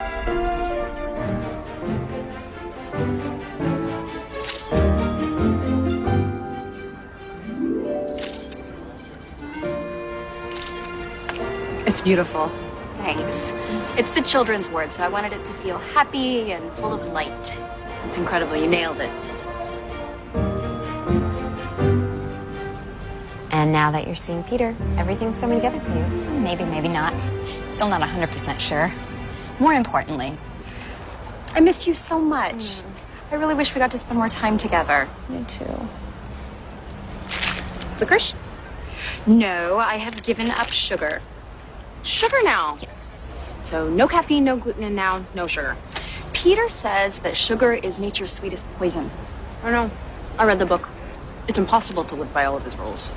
It's beautiful. Thanks. It's the children's word, so I wanted it to feel happy and full of light. It's incredible. You nailed it. And now that you're seeing Peter, everything's coming together for you. Maybe, maybe not. Still not 100% sure. More importantly, I miss you so much. I really wish we got to spend more time together. Me too. Licorice? No, I have given up sugar. Sugar now. Yes. So no caffeine, no gluten, and now no sugar. Peter says that sugar is nature's sweetest poison. I don't know. I read the book. It's impossible to live by all of his rules.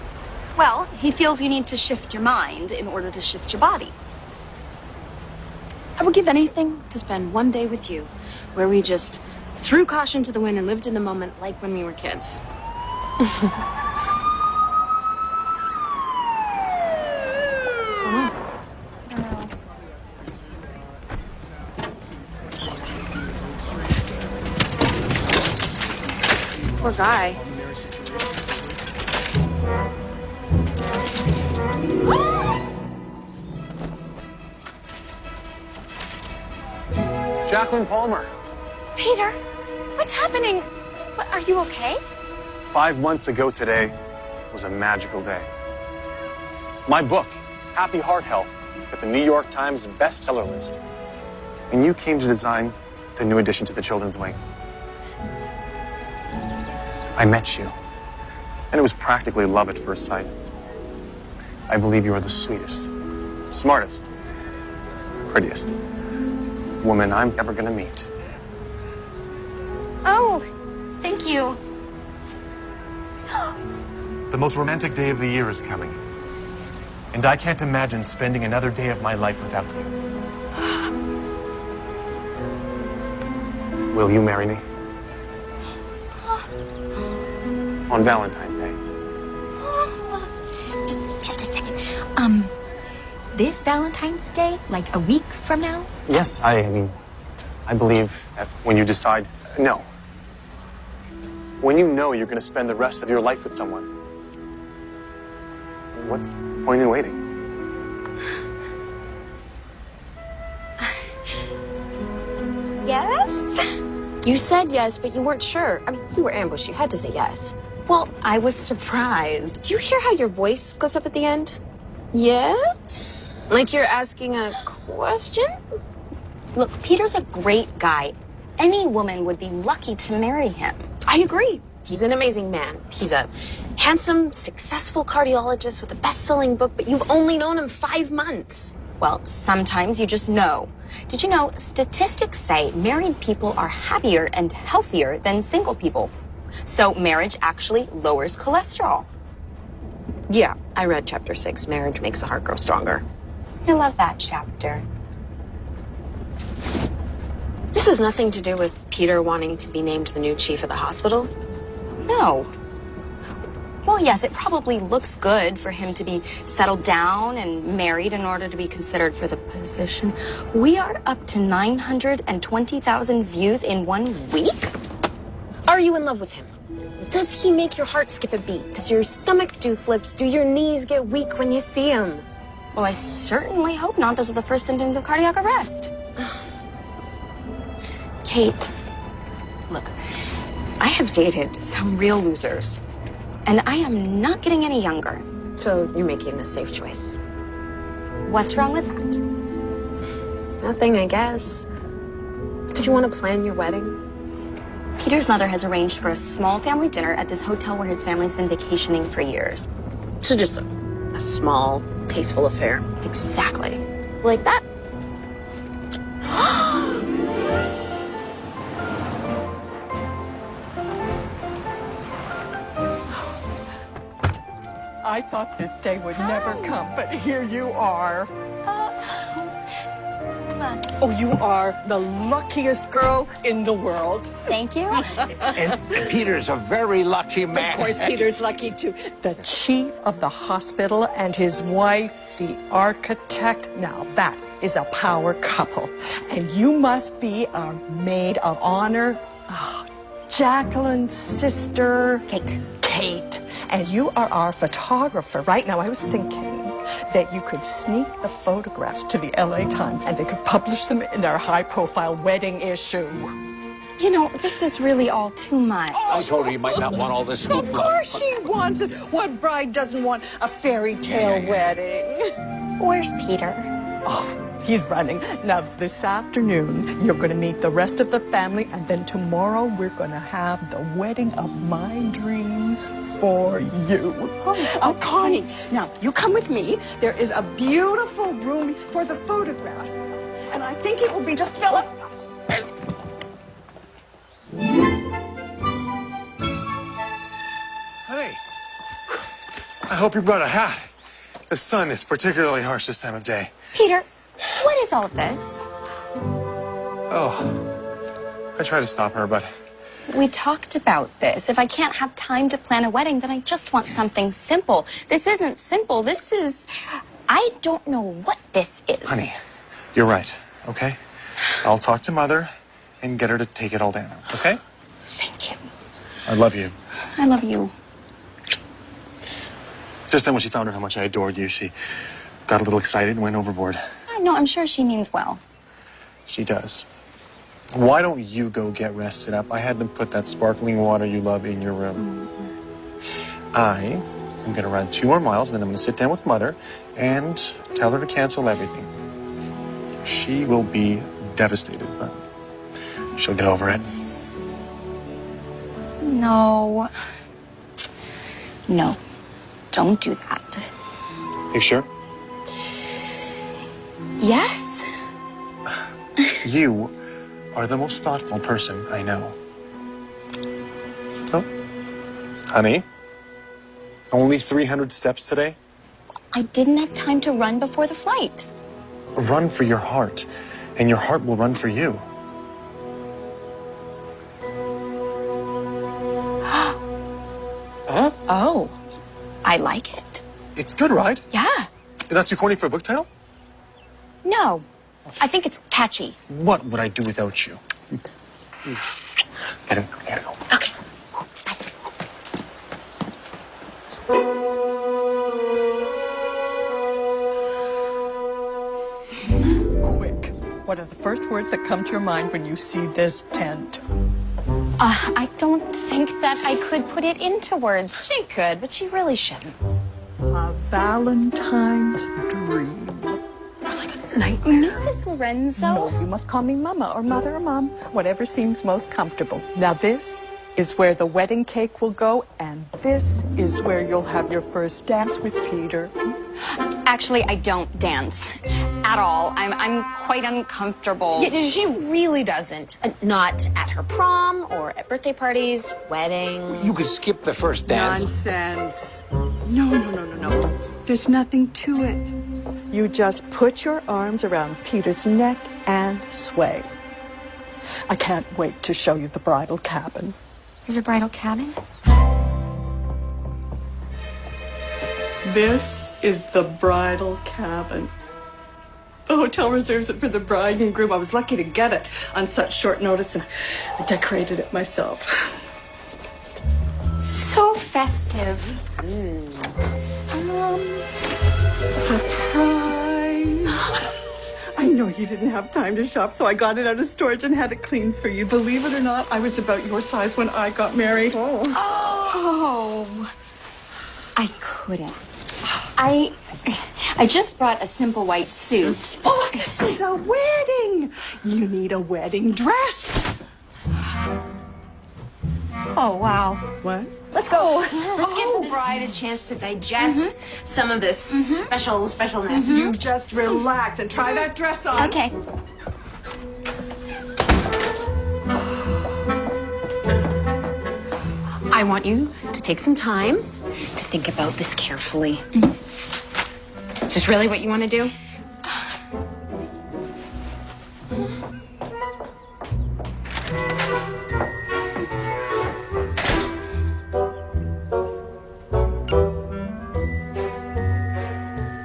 Well, he feels you need to shift your mind in order to shift your body. I would give anything to spend one day with you where we just threw caution to the wind and lived in the moment like when we were kids. Poor guy. Jacqueline Palmer. Peter, what's happening? Are you okay? 5 months ago today was a magical day. My book, Happy Heart Health, hit the New York Times bestseller list. And you came to design the new addition to the children's wing. I met you, and it was practically love at first sight. I believe you are the sweetest, smartest, prettiest woman I'm ever gonna meet. Oh, thank you. The most romantic day of the year is coming, and I can't imagine spending another day of my life without you. Will you marry me? On Valentine's Day. Just a second. This Valentine's Day, like a week from now? Yes, I believe that when you decide, no. When you know you're going to spend the rest of your life with someone, what's the point in waiting? Yes? You said yes, but you weren't sure. I mean, you were ambushed. You had to say yes. Well, I was surprised. Do you hear how your voice goes up at the end? Yes? Like you're asking a question? Look, Peter's a great guy. Any woman would be lucky to marry him. I agree. He's an amazing man. He's a handsome, successful cardiologist with a best-selling book, but you've only known him 5 months. Well, sometimes you just know. Did you know statistics say married people are happier and healthier than single people? So marriage actually lowers cholesterol. Yeah, I read chapter 6. Marriage makes the heart grow stronger. I love that chapter. This has nothing to do with Peter wanting to be named the new chief of the hospital? No. Well, yes, it probably looks good for him to be settled down and married in order to be considered for the position. We are up to 920,000 views in 1 week? Are you in love with him? Does he make your heart skip a beat? Does your stomach do flips? Do your knees get weak when you see him? Well, I certainly hope not. Those are the first symptoms of cardiac arrest. Kate, look, I have dated some real losers, and I am not getting any younger. So you're making the safe choice. What's wrong with that? Nothing, I guess. Did you want to plan your wedding? Peter's mother has arranged for a small family dinner at this hotel where his family's been vacationing for years. So just a small, tasteful affair. Exactly. Like that? I thought this day would never come, but here you are. Oh, you are the luckiest girl in the world. Thank you. And Peter's a very lucky man. Of course, Peter's lucky too. The chief of the hospital and his wife, the architect. Now that is a power couple, and you must be our maid of honor. Oh, Jacqueline's sister. Kate. And you are our photographer. Right now, I was thinking that you could sneak the photographs to the LA Times and they could publish them in their high-profile wedding issue. You know, this is really all too much. I told her you might not want all this. Of course she wants it. What bride doesn't want a fairy tale wedding? Where's Peter? Oh, he's running. Now, this afternoon, you're going to meet the rest of the family, and then tomorrow we're going to have the wedding of my dreams for you. Oh, Connie, now, you come with me. There is a beautiful room for the photographs, and I think it will be just Philip. Honey, I hope you brought a hat. The sun is particularly harsh this time of day. Peter, what is all of this? Oh, I tried to stop her, but... We talked about this. If I can't have time to plan a wedding, then I just want something simple. This isn't simple. This is... I don't know what this is. Honey, you're right, okay? I'll talk to Mother and get her to take it all down, okay? Thank you. I love you. I love you. Just then when she found out how much I adored you, she got a little excited and went overboard. No, I'm sure she means well. She does. Why don't you go get rested up? I had them put that sparkling water you love in your room. I am going to run 2 more miles, then I'm going to sit down with Mother and tell her to cancel everything. She will be devastated, but she'll get over it. No. No. Don't do that. You sure? Yes. You are the most thoughtful person I know. Oh, honey, only 300 steps today? I didn't have time to run before the flight. Run for your heart, and your heart will run for you. Huh? Oh, I like it. It's good, right? Yeah. Not too corny for a book title? No, I think it's catchy. What would I do without you? Gotta go. Okay. Quick. What are the first words that come to your mind when you see this tent? I don't think that I could put it into words. She could, but she really shouldn't. A Valentine's dream. Mrs. Lorenzo? No, you must call me Mama or Mother or Mom, whatever seems most comfortable. Now this is where the wedding cake will go, and this is where you'll have your first dance with Peter. Actually, I don't dance at all. I'm quite uncomfortable. Yeah, she really doesn't. Not at her prom or at birthday parties, weddings. You could skip the first dance. Nonsense. No. There's nothing to it. You just put your arms around Peter's neck and sway. I can't wait to show you the bridal cabin. There's a bridal cabin? This is the bridal cabin. The hotel reserves it for the bride and groom. I was lucky to get it on such short notice, and I decorated it myself. So festive. Surprise! I know you didn't have time to shop, so I got it out of storage and had it cleaned for you. Believe it or not, I was about your size when I got married. Oh. I couldn't. I just brought a simple white suit. Oh, this is a wedding! You need a wedding dress. Oh, wow. What? Let's go. Let's give the bride a chance to digest some of this specialness. You just relax and try that dress on. Okay. I want you to take some time to think about this carefully. Is this really what you want to do?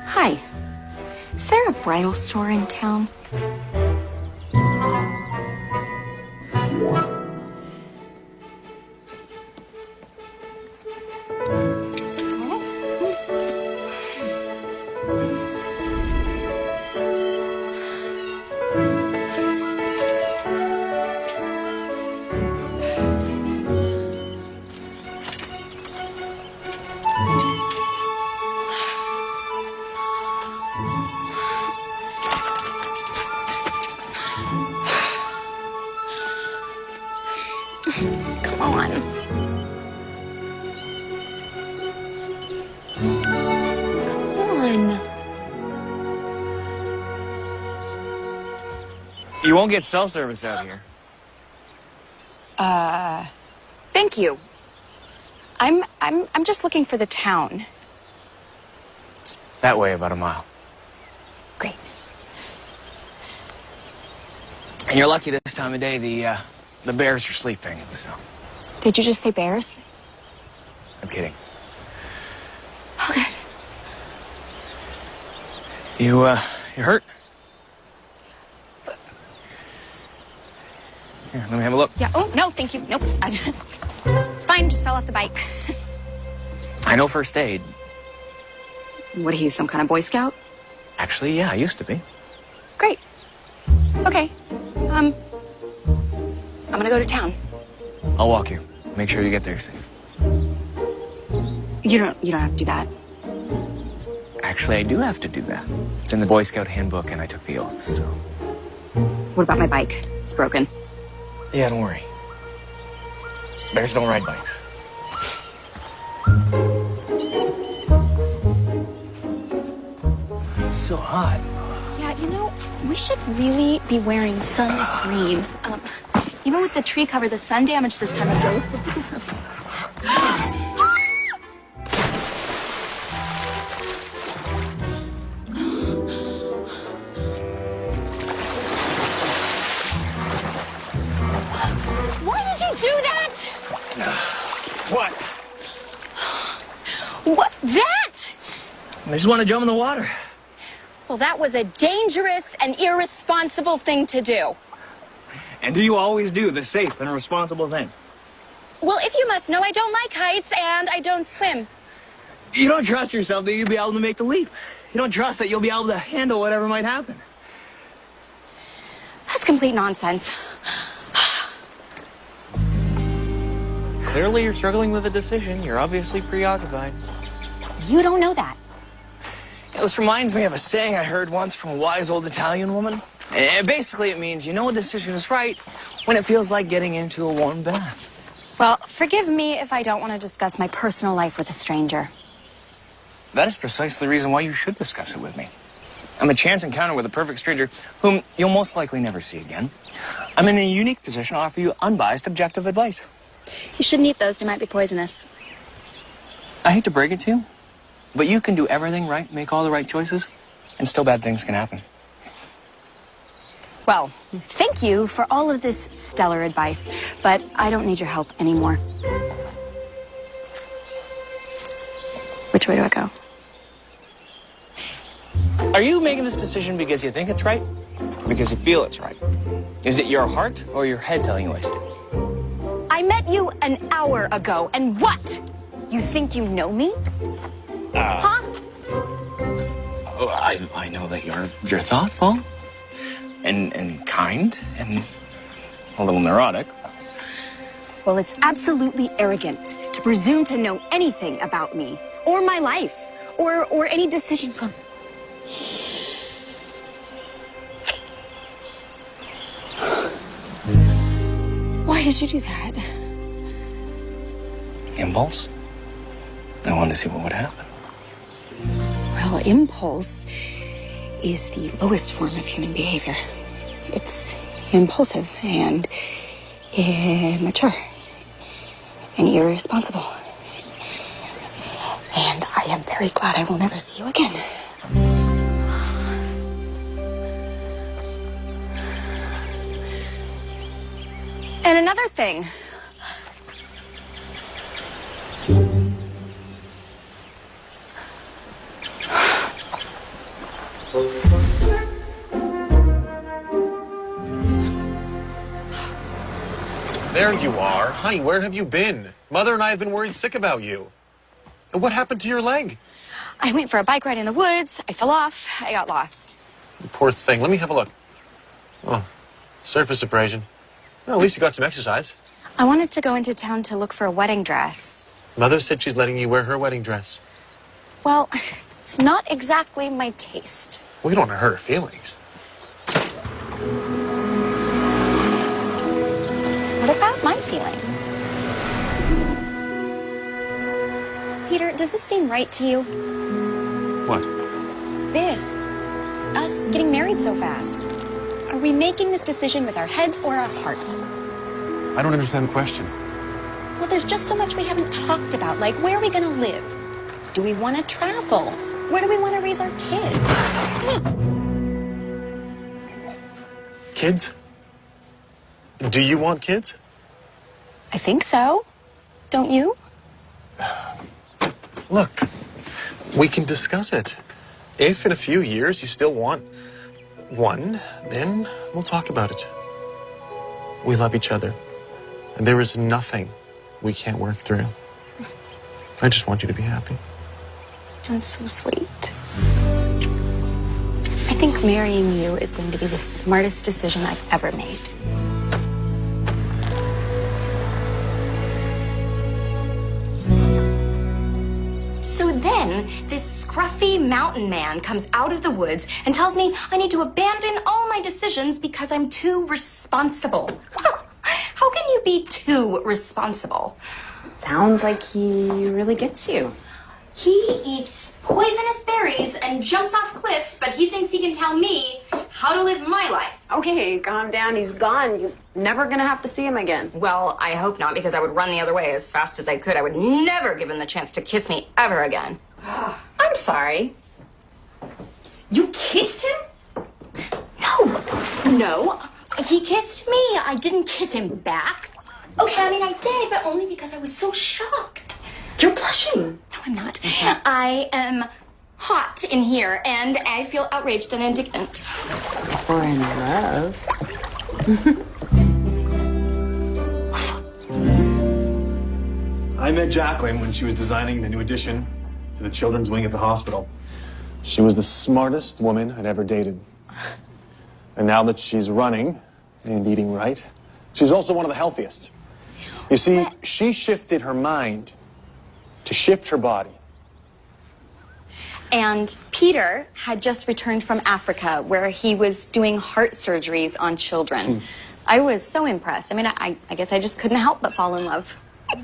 Hi. Is there a bridal store in town? Come on. Come on. You won't get cell service out here. Thank you. I'm just looking for the town. It's that way about a mile. Great. And you're lucky this time of day, the bears are sleeping, so. Did you just say bears? I'm kidding. Okay. You hurt? Here, let me have a look. Yeah. Oh, no, thank you. Nope. It's fine. Just fell off the bike. I know first aid. What are you, some kind of Boy Scout? Actually, yeah, I used to be. Great. Okay. I'm gonna go to town. I'll walk you. Make sure you get there safe. You don't have to do that. Actually, I do have to do that. It's in the Boy Scout handbook, and I took the oath, so. What about my bike? It's broken. Yeah, don't worry. Bears don't ride bikes. It's so hot. Yeah, you know, we should really be wearing sunscreen. Even with the tree cover, the sun damage this time of day. Why did you do that? What? What? That? I just want to jump in the water. Well, that was a dangerous and irresponsible thing to do. And do you always do the safe and responsible thing? Well, if you must know, I don't like heights and I don't swim. You don't trust yourself that you'll be able to make the leap. You don't trust that you'll be able to handle whatever might happen. That's complete nonsense. Clearly, you're struggling with a decision. You're obviously preoccupied. You don't know that. This reminds me of a saying I heard once from a wise old Italian woman. And basically, it means you know a decision is right when it feels like getting into a warm bath. Well, forgive me if I don't want to discuss my personal life with a stranger. That is precisely the reason why you should discuss it with me. I'm a chance encounter with a perfect stranger whom you'll most likely never see again. I'm in a unique position to offer you unbiased, objective advice. You shouldn't eat those. They might be poisonous. I hate to break it to you, but you can do everything right, make all the right choices, and still bad things can happen. Well, thank you for all of this stellar advice, but I don't need your help anymore. Which way do I go? Are you making this decision because you think it's right? Because you feel it's right? Is it your heart or your head telling you what to do? I met you an hour ago, and what? You think you know me? Huh? Oh, I know that you're thoughtful and kind and a little neurotic. Well, it's absolutely arrogant to presume to know anything about me or my life or any decision. Why did you do that? Impulse. I wanted to see what would happen. Well, impulse is the lowest form of human behavior. It's impulsive and immature and irresponsible. And I am very glad I will never see you again. And another thing. There you are. Honey, where have you been? Mother and I have been worried sick about you. And what happened to your leg? I went for a bike ride in the woods. I fell off. I got lost. You poor thing. Let me have a look. Oh, surface abrasion. Well, at least you got some exercise. I wanted to go into town to look for a wedding dress. Mother said she's letting you wear her wedding dress. Well, it's not exactly my taste. We don't want to hurt her feelings. What about my feelings? Peter, does this seem right to you? What? This. Us getting married so fast. Are we making this decision with our heads or our hearts? I don't understand the question. Well, there's just so much we haven't talked about. Like, where are we going to live? Do we want to travel? Where do we want to raise our kids? Kids? Do you want kids? I think so. Don't you? Look, we can discuss it. If in a few years you still want one, then we'll talk about it. We love each other, and there is nothing we can't work through. I just want you to be happy. That's so sweet. I think marrying you is going to be the smartest decision I've ever made. So then, this scruffy mountain man comes out of the woods and tells me I need to abandon all my decisions because I'm too responsible. How can you be too responsible? Sounds like he really gets you. He eats poisonous berries and jumps off cliffs, but he thinks he can tell me how to live my life. Okay, calm down. He's gone. You're never gonna have to see him again. Well, I hope not, because I would run the other way as fast as I could. I would never give him the chance to kiss me ever again. I'm sorry. You kissed him? No, he kissed me. I didn't kiss him back. Okay, I mean, I did, but only because I was so shocked. You're blushing. No, I'm not. I am hot in here, and I feel outraged and indignant. We're in love. I met Jacqueline when she was designing the new addition to the children's wing at the hospital. She was the smartest woman I'd ever dated. And now that she's running and eating right, she's also one of the healthiest. You see, she shifted her mind to shift her body. And Peter had just returned from Africa, where he was doing heart surgeries on children. I was so impressed. I mean, I guess I just couldn't help but fall in love.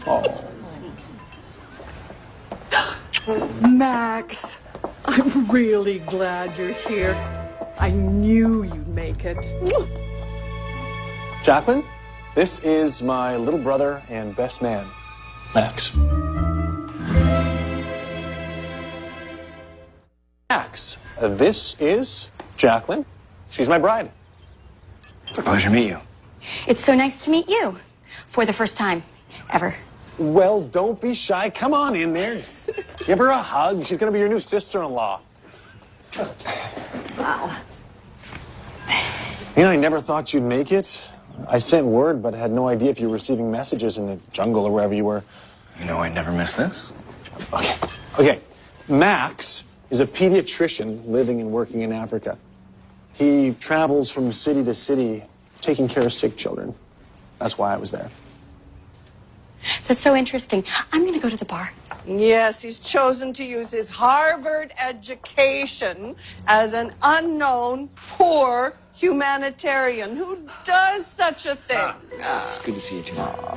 Oh. Max, I'm really glad you're here. I knew you'd make it. Jacqueline, this is my little brother and best man, Max. Max, this is Jacqueline. She's my bride. It's a pleasure to meet you. It's so nice to meet you. For the first time, ever. Well, don't be shy. Come on in there. Give her a hug. She's going to be your new sister-in-law. Wow. You know, I never thought you'd make it. I sent word, but had no idea if you were receiving messages in the jungle or wherever you were. You know I'd never miss this. Okay. Max is a pediatrician living and working in Africa. He travels from city to city taking care of sick children. That's why I was there. That's so interesting. I'm going to go to the bar. Yes, he's chosen to use his Harvard education as an unknown, poor humanitarian. Who does such a thing? It's good to see you too. Papa.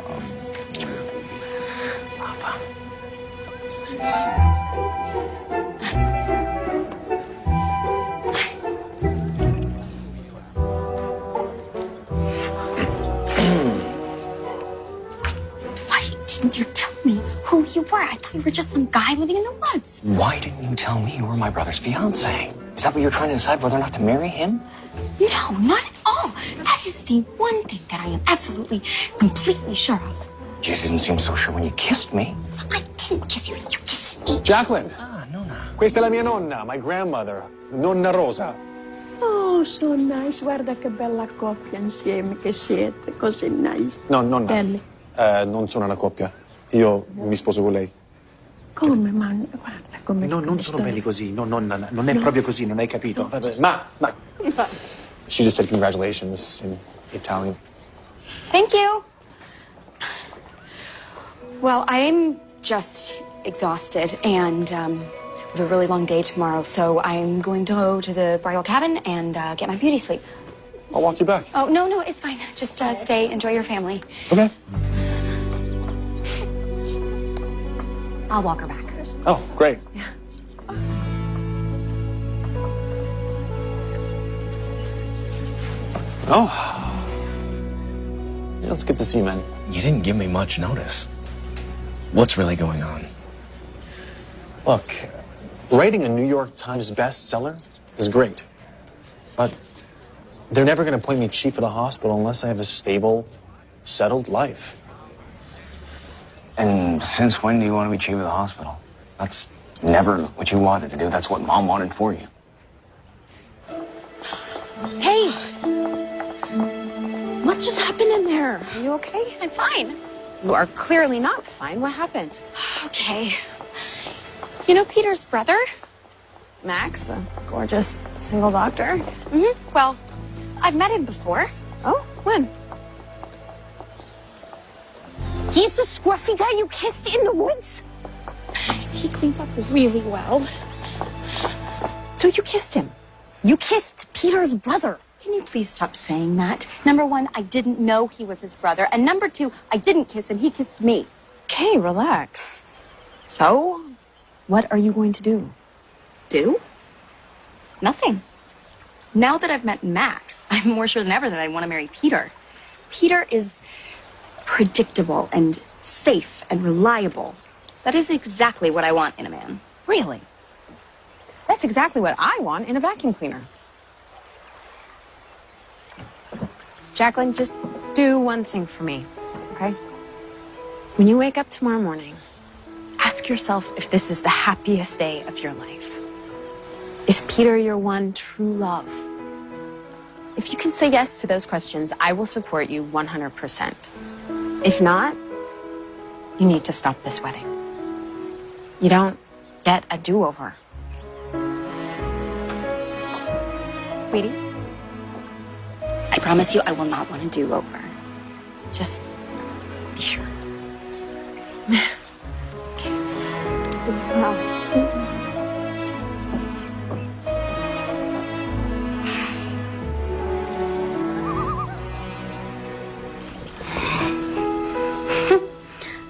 Didn't you tell me who you were? I thought you were just some guy living in the woods. Why didn't you tell me you were my brother's fiance? Is that what you're trying to decide, whether or not to marry him? No, not at all. That is the one thing that I am absolutely, completely sure of. You just didn't seem so sure when you kissed me. I didn't kiss you. You kissed me. Jacqueline. Ah, Nonna. Questa è la mia nonna, my grandmother, Nonna Rosa. Oh, so nice. Guarda che bella coppia insieme che siete. Così nice. No, nonna. Belli. Non sono una coppia. Io mi sposo con lei. Come, ma guarda come... No, non come sono sto- belli così. No, nonna, non è proprio così, non hai capito. Ma. She just said congratulations in Italian. Thank you. Well, I'm just exhausted and we have a really long day tomorrow, so I'm going to go to the bridal cabin and get my beauty sleep. I'll walk you back. Oh, no, it's fine. Just stay, enjoy your family. Okay. I'll walk her back. Oh, great. Oh. Yeah, it's good to see you, man. You didn't give me much notice. What's really going on? Look, writing a New York Times bestseller is great. But they're never going to appoint me chief of the hospital unless I have a stable, settled life. And since when do you want to be chief of the hospital? That's never what you wanted to do. That's what Mom wanted for you. Hey! What just happened in there? Are you okay? I'm fine. You are clearly not fine. What happened? Okay. You know Peter's brother? Max, the gorgeous single doctor. Mm-hmm. Well, I've met him before. Oh, when? He's the scruffy guy you kissed in the woods? He cleans up really well. So you kissed him? You kissed Peter's brother? Can you please stop saying that? Number one, I didn't know he was his brother. And number two, I didn't kiss him. He kissed me. Okay, relax. So, what are you going to do? Do? Nothing. Now that I've met Max, I'm more sure than ever that I want to marry Peter. Peter is predictable and safe and reliable. That is exactly what I want in a man. Really? That's exactly what I want in a vacuum cleaner. Jacqueline, just do one thing for me, okay? When you wake up tomorrow morning, ask yourself if this is the happiest day of your life. Is Peter your one true love? If you can say yes to those questions, I will support you 100%. If not, you need to stop this wedding. You don't get a do-over. Sweetie, I promise you I will not want to do over. Just be sure.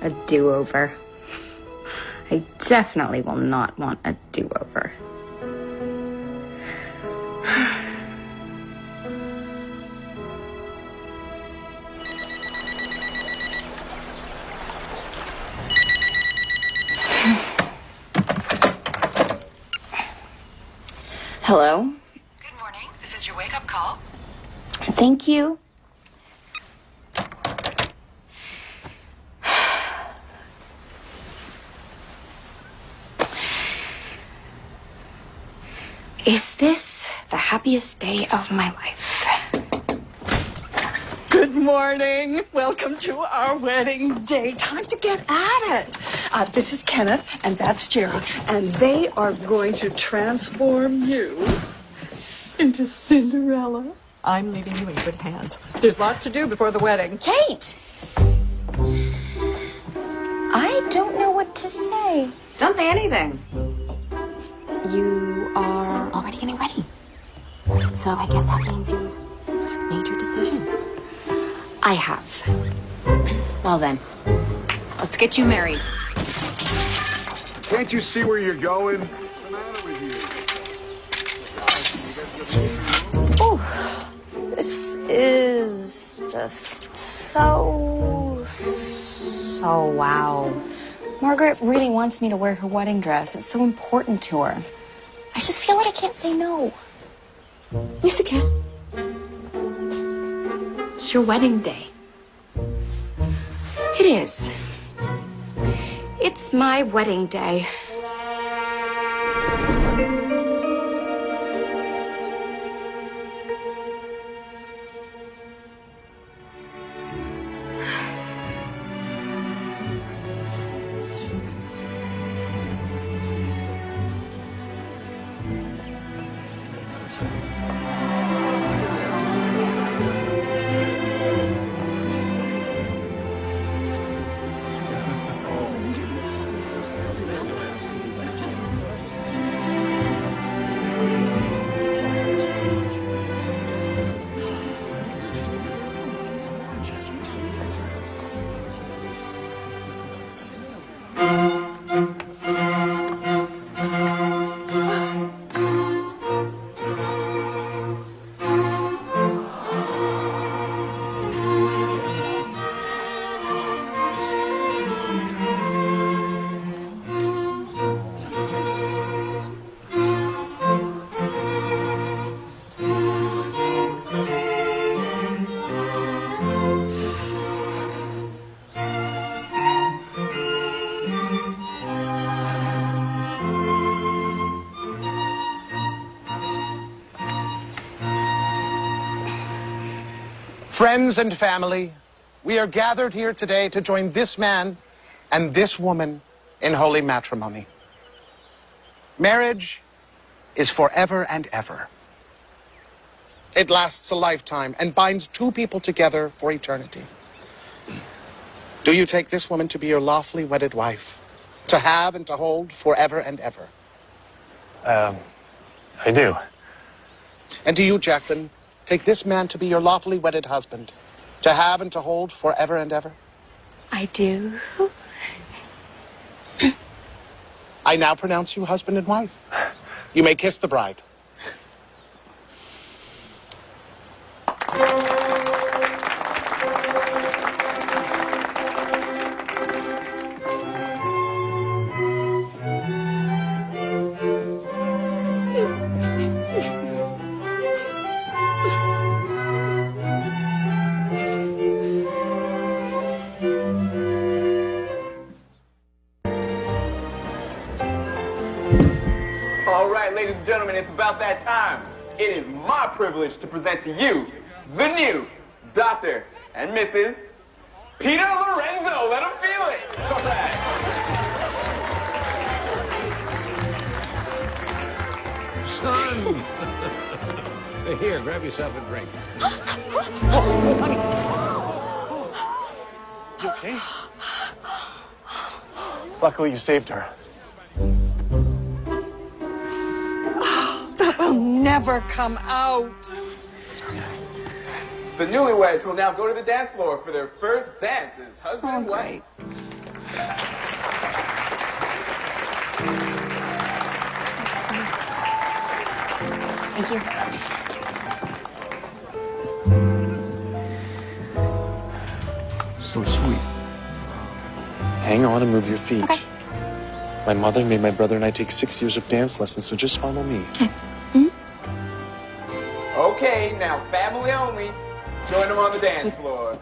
A do-over. I definitely will not want a do-over. Hello? Good morning. This is your wake-up call. Thank you. Is this the happiest day of my life? Good morning. Welcome to our wedding day. Time to get at it. This is Kenneth, and that's Jerry, and they are going to transform you into Cinderella. I'm leaving you in good hands. There's lots to do before the wedding. Kate! I don't know what to say. Don't say anything. You are already getting ready. So I guess that means you've made your decision. I have. Well then, let's get you married. Can't you see where you're going? What's the matter with you? Oh, this is just so wow. Margaret really wants me to wear her wedding dress. It's so important to her. I just feel like I can't say no. Yes, you can. It's your wedding day. It is. It's my wedding day. Friends and family, we are gathered here today to join this man and this woman in holy matrimony. Marriage is forever and ever. It lasts a lifetime and binds two people together for eternity. Do you take this woman to be your lawfully wedded wife, to have and to hold forever and ever? I do. And do you, Jacqueline, take this man to be your lawfully wedded husband, to have and to hold forever and ever? I do. I now pronounce you husband and wife. You may kiss the bride. All right, ladies and gentlemen, it's about that time. It is my privilege to present to you the new Dr. and Mrs. Peter Lorenzo. Let them feel it. All right. Son! Hey, here, grab yourself a drink. You okay? Luckily, you saved her. That will never come out. The newlyweds will now go to the dance floor for their first dance as husband and wife. Thank you. So sweet. Hang on and move your feet. Okay. My mother made my brother and I take 6 years of dance lessons, so just follow me. Okay. Okay, now family only. Join them on the dance floor.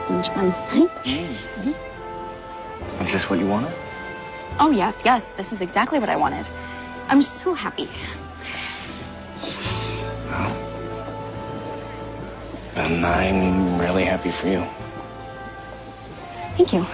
So much fun. Is this what you wanted? Oh, yes, yes. This is exactly what I wanted. I'm so happy. Well, then I'm really happy for you. Thank you.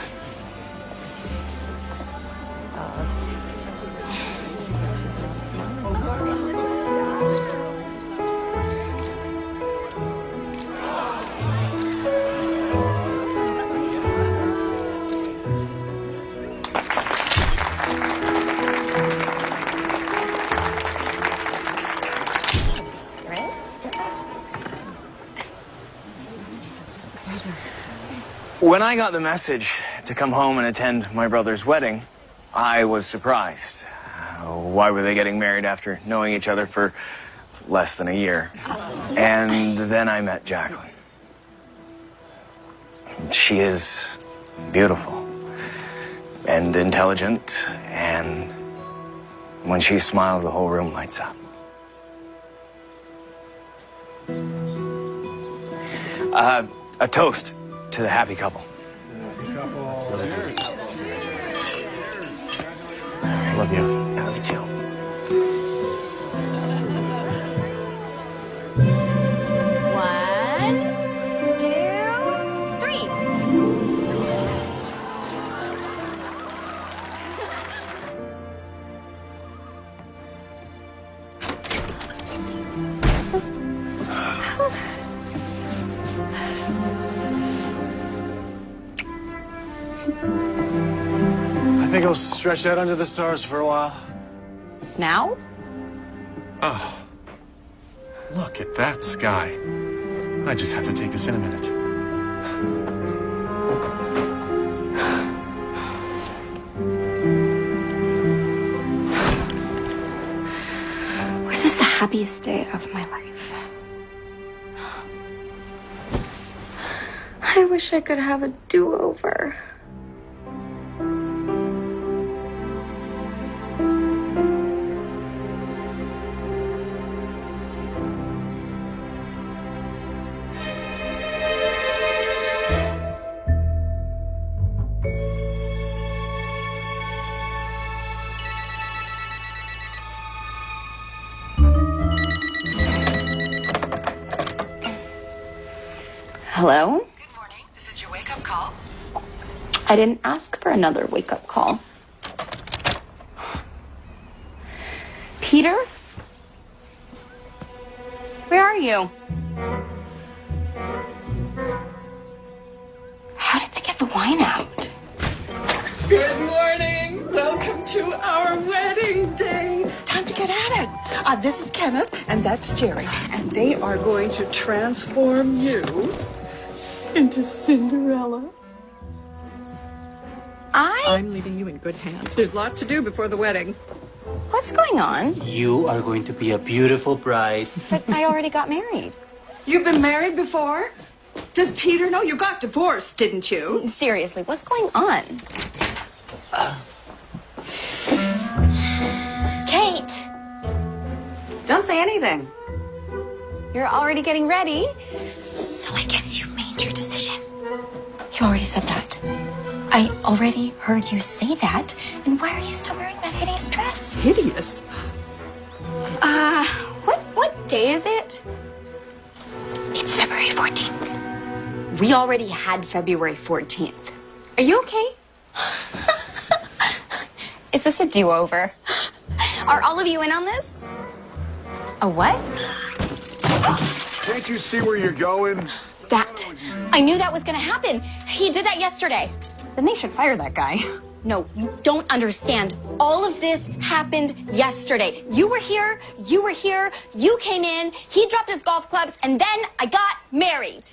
When I got the message to come home and attend my brother's wedding, I was surprised. Why were they getting married after knowing each other for less than a year? And then I met Jacqueline. She is beautiful and intelligent, and when she smiles, the whole room lights up. A toast to the happy couple. I love you. I love you too. One, two, three. I think I'll stretch out under the stars for a while. Now? Oh, look at that sky. I just have to take this in a minute. Was this the happiest day of my life? I wish I could have a do-over. Hello? Good morning. This is your wake-up call. I didn't ask for another wake-up call. Peter? Where are you? How did they get the wine out? Good morning. Welcome to our wedding day. Time to get at it. This is Kenneth, and that's Jerry. And they are going to transform you into Cinderella. I'm leaving you in good hands. There's lots to do before the wedding. What's going on? You are going to be a beautiful bride. But I already got married. You've been married before? Does Peter know? You got divorced, didn't you? Seriously, what's going on? Kate! Don't say anything. You're already getting ready. So I guess you've made your decision. You already said that. I already heard you say that. And why are you still wearing that hideous dress? Hideous? What day is it? It's February 14th. We already had February 14th. Are you okay? Is this a do-over? Are all of you in on this? A what? Can't you see where you're going? That. I knew that was gonna happen. He did that yesterday. Then they should fire that guy. No, you don't understand. All of this happened yesterday. You were here, you came in, he dropped his golf clubs, and then I got married.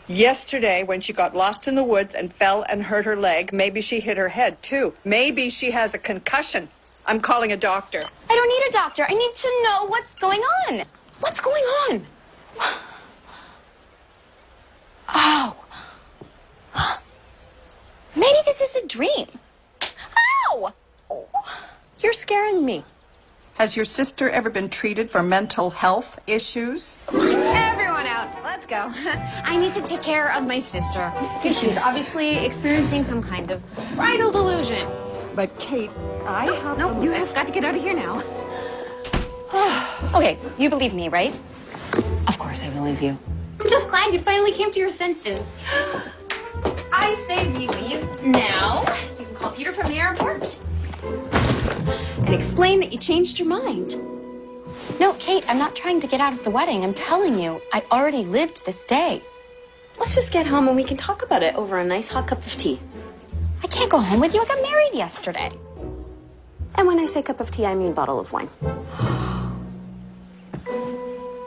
Yesterday, when she got lost in the woods and fell and hurt her leg, maybe she hit her head, too. Maybe she has a concussion. I'm calling a doctor. I don't need a doctor. I need to know what's going on. What's going on? Oh. Maybe this is a dream. Ow! You're scaring me. Has your sister ever been treated for mental health issues? Everyone out. Let's go. I need to take care of my sister. She's obviously experiencing some kind of bridal delusion. But Kate, I have... No, you have got to get out of here now. Okay, you believe me, right? Of course I believe you. I'm just glad you finally came to your senses. I say we leave now. You can call Peter from the airport and explain that you changed your mind. No, Kate, I'm not trying to get out of the wedding. I'm telling you, I already lived this day. Let's just get home and we can talk about it over a nice hot cup of tea. I can't go home with you. I got married yesterday. And when I say cup of tea, I mean bottle of wine.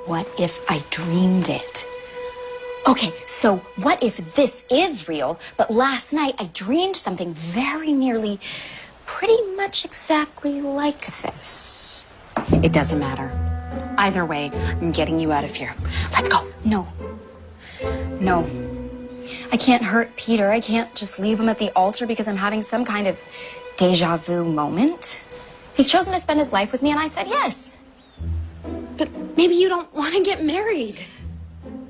What if I dreamed it? Okay, so what if this is real, but last night I dreamed something very nearly, pretty much exactly like this? It doesn't matter. Either way, I'm getting you out of here. Let's go. No. No. I can't hurt Peter. I can't just leave him at the altar because I'm having some kind of deja vu moment. He's chosen to spend his life with me, and I said yes. But maybe you don't want to get married.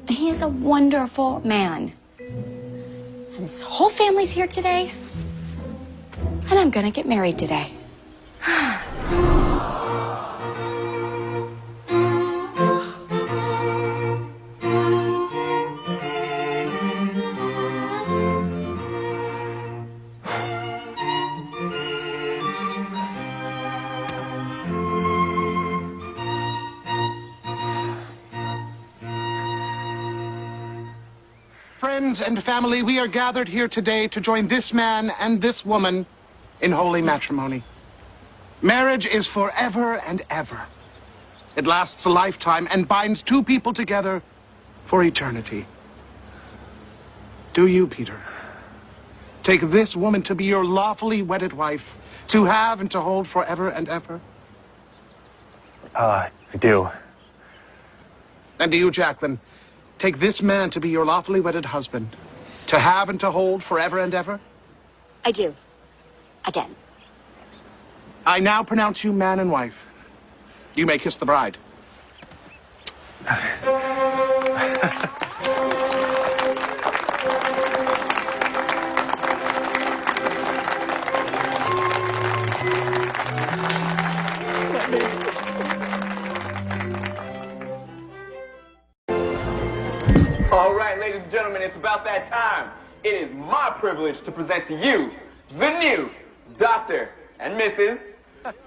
He is a wonderful man. And his whole family's here today. And I'm gonna get married today. Friends and family, we are gathered here today to join this man and this woman in holy matrimony. Marriage is forever and ever. It lasts a lifetime and binds two people together for eternity. Do you, Peter, take this woman to be your lawfully wedded wife, to have and to hold forever and ever? I do. And do you, Jacqueline, take this man to be your lawfully wedded husband, To have and to hold forever and ever? I do. Again. I now pronounce you man and wife. You may kiss the bride. All right, ladies and gentlemen, it's about that time. It is my privilege to present to you the new Dr. and Mrs.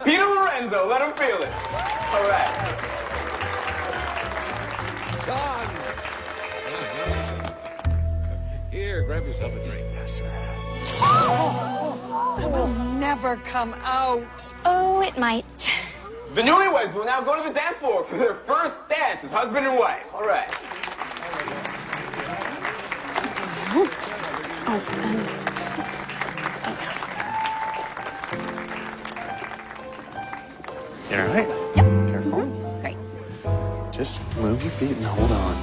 Peter Lorenzo. Let them feel it. All right. John! Here, grab yourself a drink. Yes, sir. That will never come out. Oh, it might. The newlyweds will now go to the dance floor for their first dance as husband and wife. All right. Thanks. You all right? Yep. Careful. Great. Just move your feet and hold on.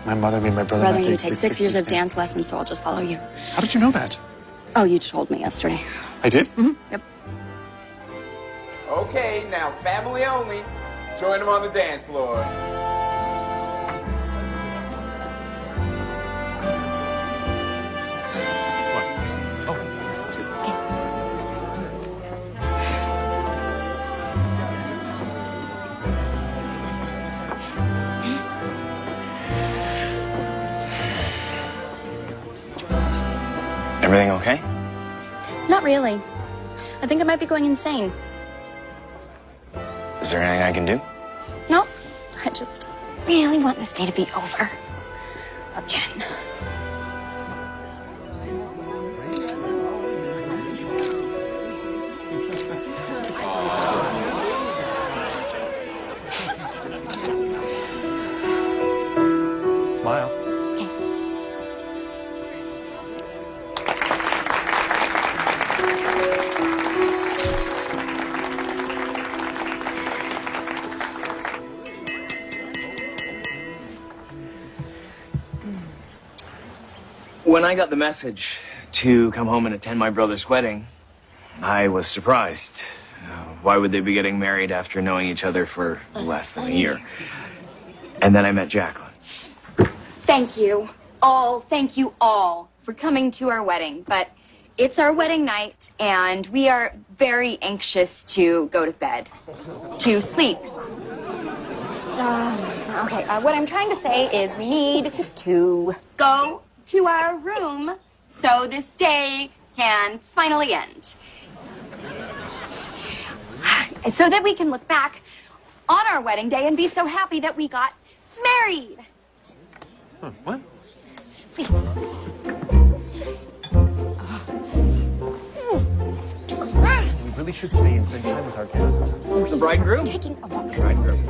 My mother made my brother Rather not you take take 6 years of dance lessons, so I'll just follow you. How did you know that? Oh, you told me yesterday. I did? Yep. Okay, now family only. Join them on the dance floor. Everything okay? Not really. I think I might be going insane. Is there anything I can do? No, I just really want this day to be over. Again. Smile. When I got the message to come home and attend my brother's wedding, I was surprised. Why would they be getting married after knowing each other for less than a year? And then I met Jacqueline. Thank you all for coming to our wedding. But it's our wedding night, and we are very anxious to go to bed, to sleep. Okay, what I'm trying to say is we need to Go to our room so this day can finally end. So that we can look back on our wedding day and be so happy that we got married. What? Please. We really should stay and spend time with our guests. The bride and groom? Taking a walk. Bride and groom.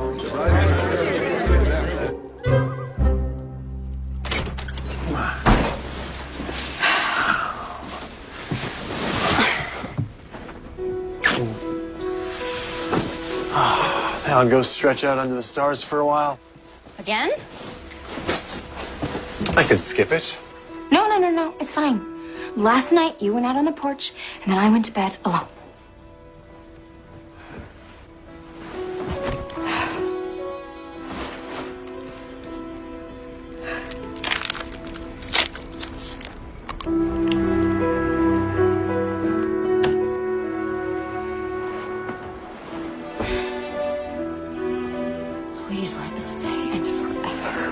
Now I'll go stretch out under the stars for a while. Again? I could skip it. No. It's fine. Last night, you went out on the porch, and then I went to bed alone. Please let us stay and forever.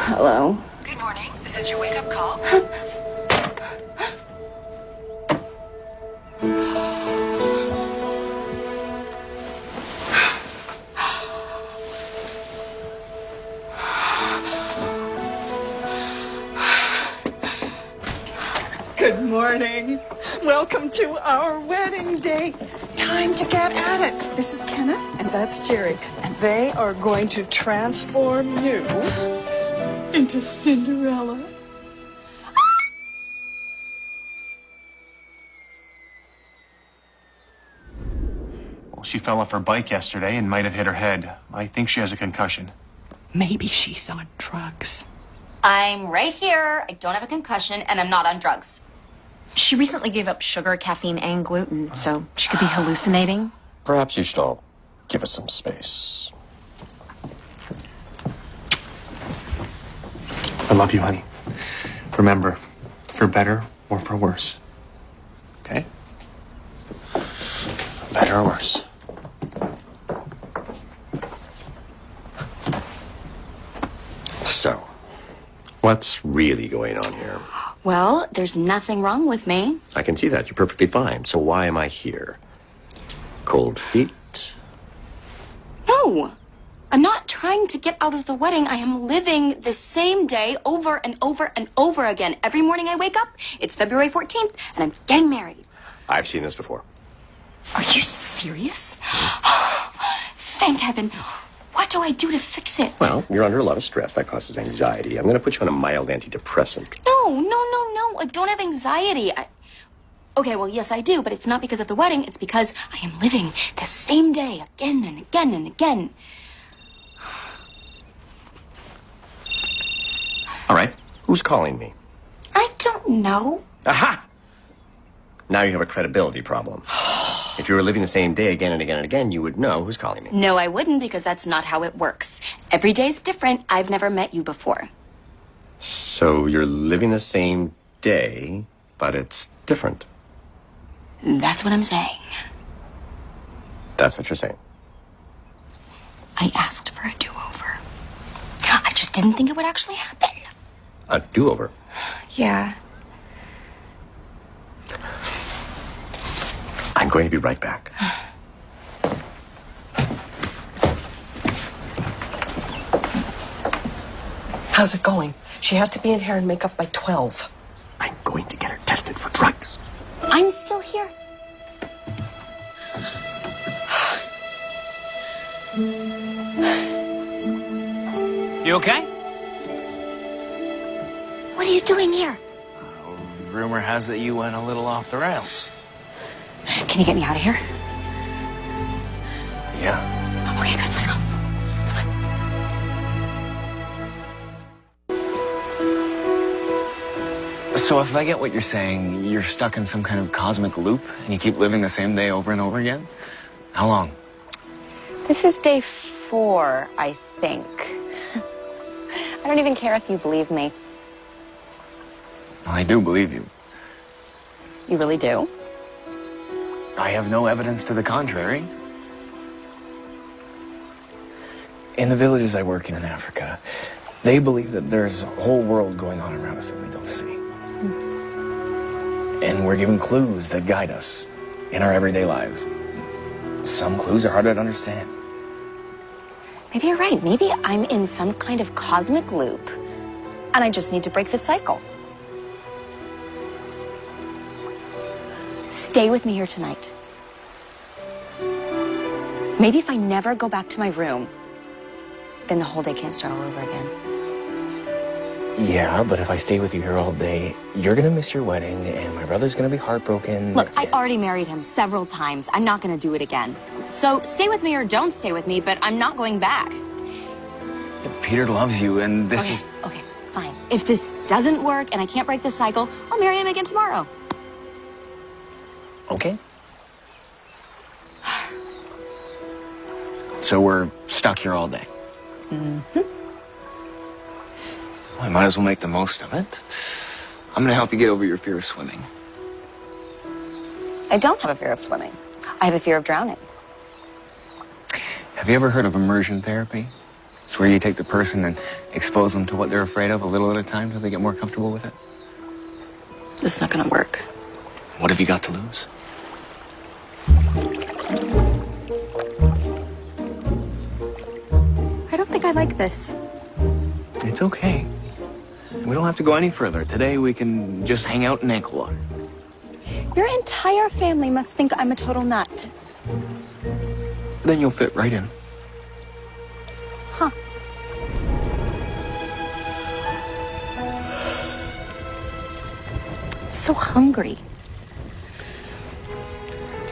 Hello. Good morning. This is your wake-up call. Good morning. Welcome to our wedding day. Time to get at it. This is Kenneth, and that's Jerry. And they are going to transform you into Cinderella. She fell off her bike yesterday and might have hit her head. I think she has a concussion. Maybe she's on drugs. I'm right here. I don't have a concussion, and I'm not on drugs. She recently gave up sugar, caffeine, and gluten, so she could be hallucinating. Perhaps you should all give us some space. I love you, honey. Remember, for better or for worse. Okay? Better or worse. So, what's really going on here? Well, there's nothing wrong with me. I can see that. You're perfectly fine. So why am I here? Cold feet? No, I'm not trying to get out of the wedding. I am living the same day over and over and over again. Every morning I wake up, it's February 14th, and I'm getting married. I've seen this before. Are you serious? Thank heaven. What do I do to fix it? Well, you're under a lot of stress. That causes anxiety. I'm going to put you on a mild antidepressant. No. I don't have anxiety. Okay, well, yes, I do, but it's not because of the wedding. It's because I am living the same day again and again and again. All right. Who's calling me? I don't know. Aha! Now you have a credibility problem. If you were living the same day again and again and again, you would know who's calling me. No, I wouldn't, because that's not how it works. Every day's different. I've never met you before. So you're living the same day, but it's different. That's what I'm saying. That's what you're saying. I asked for a do-over. I just didn't think it would actually happen. A do-over? Yeah. I'm going to be right back. How's it going? She has to be in hair and makeup by 12. I'm going to get her tested for drugs. I'm still here. You okay? What are you doing here? Rumor has that you went a little off the rails. Can you get me out of here? Yeah. Okay, good. Let's go. So if I get what you're saying, you're stuck in some kind of cosmic loop and you keep living the same day over and over again? How long? This is day 4, I think. I don't even care if you believe me. I do believe you. You really do? I have no evidence to the contrary. In the villages I work in Africa, they believe that there's a whole world going on around us that we don't see. And we're given clues that guide us in our everyday lives. Some clues are harder to understand. Maybe you're right. Maybe I'm in some kind of cosmic loop, and I just need to break the cycle. Stay with me here tonight. Maybe if I never go back to my room, then the whole day can't start all over again. Yeah, but if I stay with you here all day, you're gonna miss your wedding, and my brother's gonna be heartbroken. Look, I already married him several times. I'm not going to do it again. So stay with me or don't stay with me, but I'm not going back. Peter loves you, and this is... Okay, fine. If this doesn't work and I can't break the cycle, I'll marry him again tomorrow. Okay. So we're stuck here all day. Mm-hmm. I might as well make the most of it. I'm gonna help you get over your fear of swimming. I don't have a fear of swimming. I have a fear of drowning. Have you ever heard of immersion therapy? It's where you take the person and expose them to what they're afraid of a little at a time until they get more comfortable with it. This is not going to work. What have you got to lose? I don't think I like this. It's okay. We don't have to go any further. Today we can just hang out in ankle water. Your entire family must think I'm a total nut. Then you'll fit right in. Huh. So hungry.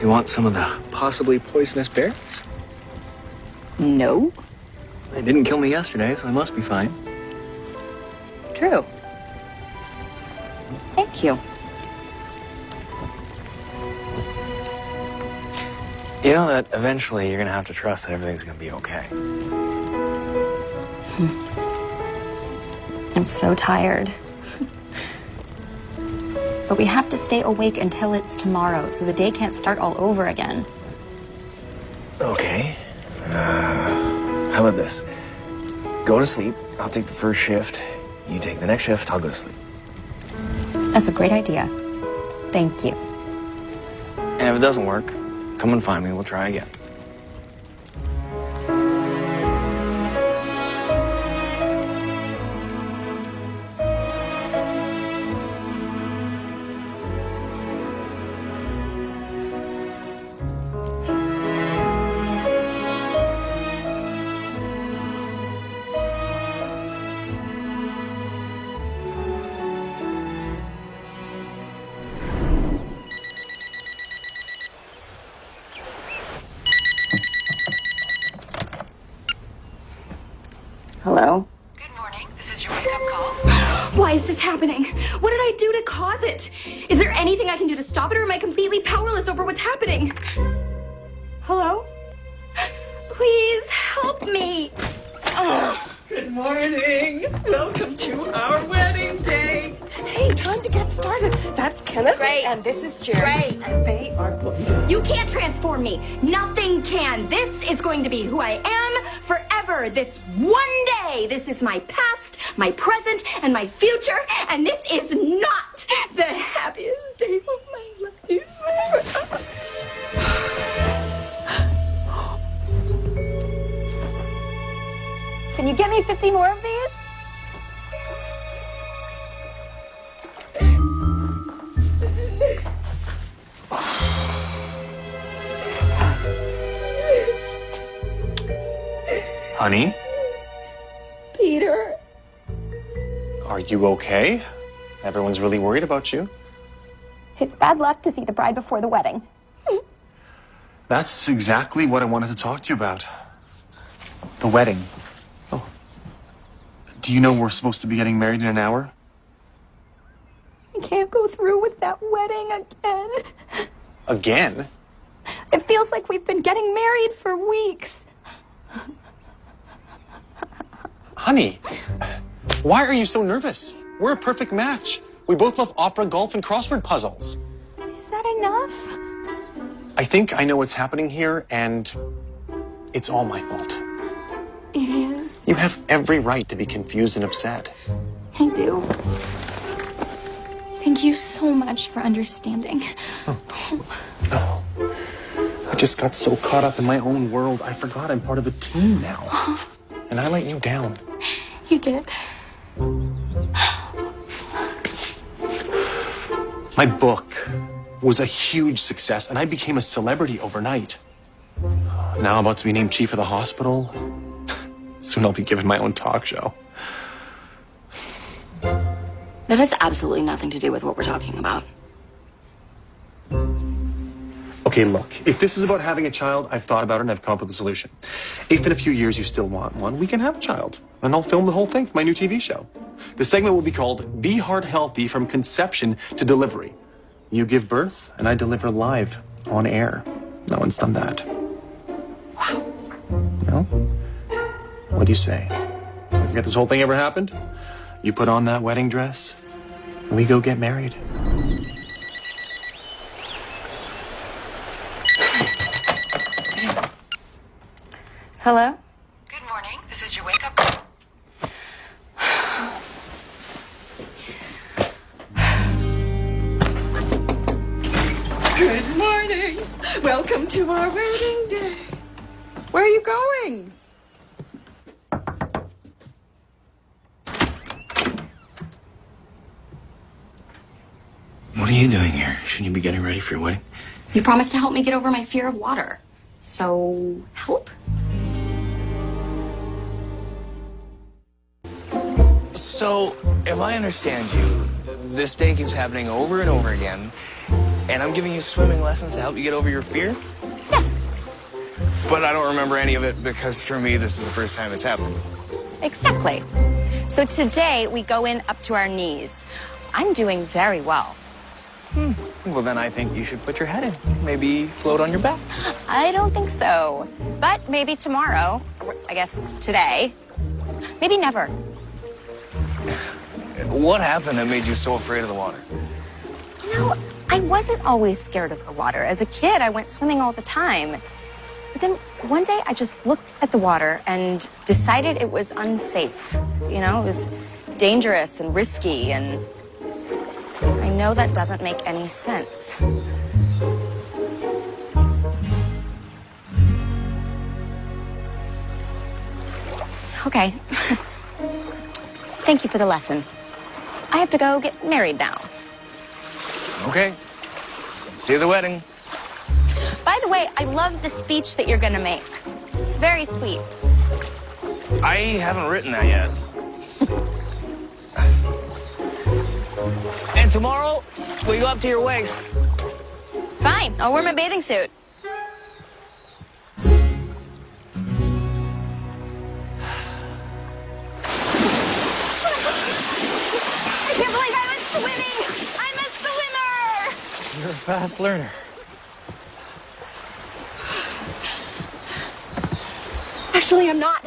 You want some of the possibly poisonous berries? No. They didn't kill me yesterday, so I must be fine. True. Thank you. You know that eventually you're gonna have to trust that everything's gonna be okay. I'm so tired. But we have to stay awake until it's tomorrow, so the day can't start all over again. Okay. How about this? Go to sleep. I'll take the first shift. You take the next shift. I'll go to sleep. That's a great idea. Thank you. And if it doesn't work, come and find me. We'll try again. Hello? Good morning. This is your wake-up call. Why is this happening? What did I do to cause it? Is there anything I can do to stop it, or am I completely powerless over what's happening? Hello? Please help me. Good morning. Welcome to our wedding day. Hey, time to get started. That's Kenneth. Great. And this is Jerry. Great. And they are going to... You can't transform me. Nothing can. This is going to be who I am forever. This one day. This is my past, my present, and my future. And this is not the happiest day of my life. Can you get me 50 more of these? Honey, Peter. are you okay? Everyone's really worried about you. It's bad luck to see the bride before the wedding. That's exactly what I wanted to talk to you about. The wedding. Oh. Do you know we're supposed to be getting married in an hour? I can't go through with that wedding again. Again? It feels like we've been getting married for weeks. Honey, why are you so nervous? We're a perfect match. We both love opera, golf, and crossword puzzles. Is that enough? I think I know what's happening here, and it's all my fault. It is. You have every right to be confused and upset. I do. Thank you so much for understanding. Oh. I just got so caught up in my own world, I forgot I'm part of a team now. And I let you down. You did. My book was a huge success, and I became a celebrity overnight. Now I'm about to be named chief of the hospital. Soon I'll be given my own talk show. That has absolutely nothing to do with what we're talking about. Okay, look, if this is about having a child, I've thought about it and I've come up with a solution. If in a few years you still want one, we can have a child. And I'll film the whole thing for my new TV show. The segment will be called Be Heart Healthy from Conception to Delivery. You give birth, and I deliver live, on air. No one's done that. Wow. No? What do you say? You forget this whole thing ever happened? You put on that wedding dress, and we go get married. Hello? Good morning. This is your wake-up call. Good morning. Welcome to our wedding day. Where are you going? What are you doing here? Shouldn't you be getting ready for your wedding? You promised to help me get over my fear of water. So, help? So, if I understand you, this day keeps happening over and over again, And I'm giving you swimming lessons to help you get over your fear? Yes. But I don't remember any of it because for me, this is the first time it's happened. Exactly. So today, we go in up to our knees. I'm doing very well. Well, then I think you should put your head in. Maybe float on your back. I don't think so. But maybe tomorrow, or I guess today, maybe never. What happened that made you so afraid of the water? You know, I wasn't always scared of the water. As a kid, I went swimming all the time. But then one day, I just looked at the water and decided it was unsafe. You know, it was dangerous and risky, and I know that doesn't make any sense. Okay. Thank you for the lesson. I have to go get married now. Okay. See you at the wedding. By the way, I love the speech that you're gonna make. It's very sweet. I haven't written that yet. And tomorrow, we go up to your waist. Fine, I'll wear my bathing suit. I can't believe I was swimming! I'm a swimmer! You're a fast learner. Actually, I'm not.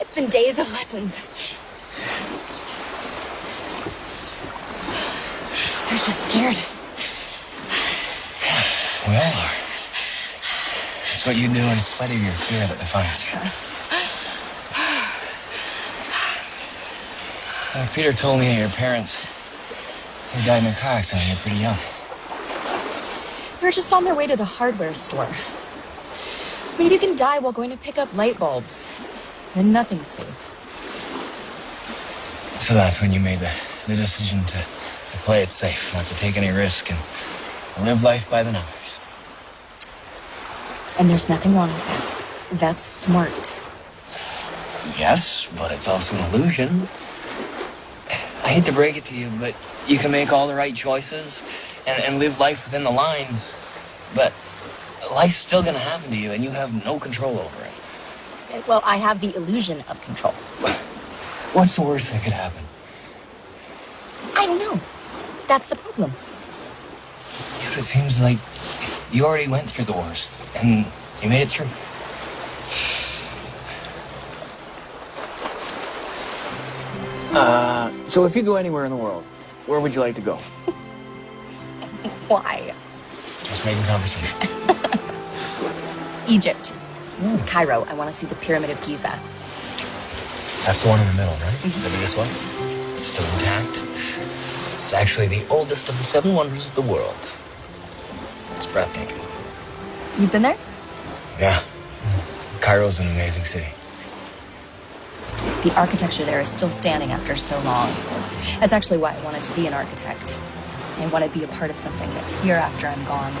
It's been days of lessons. I was just scared. We all are. It's what you do in spite of your fear that defines you. Peter told me that your parents they died in a car accident when you were pretty young. We were just on their way to the hardware store. I mean, you can die while going to pick up light bulbs. And nothing's safe. So that's when you made the decision to play it safe, not to take any risk, and live life by the numbers. And there's nothing wrong with that. That's smart. Yes, but it's also an illusion. I hate to break it to you, but you can make all the right choices and live life within the lines, but life's still going to happen to you, and you have no control over it. Well, I have the illusion of control. What's the worst that could happen? I don't know. That's the problem. Yeah, but it seems like you already went through the worst, and you made it through. So if you go anywhere in the world, where would you like to go? Why? Just making conversation. Egypt. Cairo. I want to see the Pyramid of Giza. That's the one in the middle, right? The biggest one? Still intact. It's actually the oldest of the 7 wonders of the world. It's breathtaking. You've been there? Yeah. Cairo's an amazing city. The architecture there is still standing after so long. That's actually why I wanted to be an architect. I want to be a part of something that's here after I'm gone.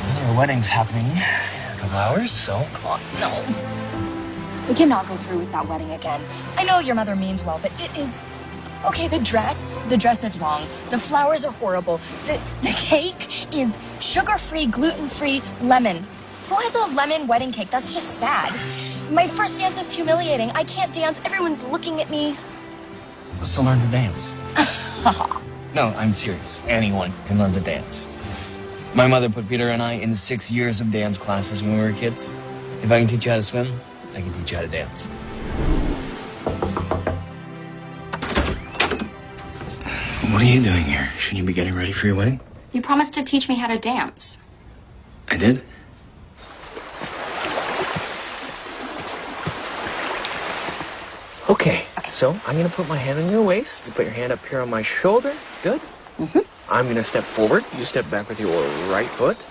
Well, your wedding's happening in a couple hours, so... Oh, no. We cannot go through with that wedding again. I know your mother means well, but it is... Okay, the dress is wrong. The flowers are horrible. The cake is sugar-free, gluten-free, lemon. Who has a lemon wedding cake? That's just sad. My first dance is humiliating. I can't dance. Everyone's looking at me. So learn to dance. No, I'm serious. Anyone can learn to dance. My mother put Peter and I in 6 years of dance classes when we were kids. If I can teach you how to swim, I can teach you how to dance. What are you doing here? Shouldn't you be getting ready for your wedding? You promised to teach me how to dance. I did? Okay, so I'm gonna put my hand on your waist. You put your hand up here on my shoulder. Good. I'm gonna step forward. You step back with your right foot,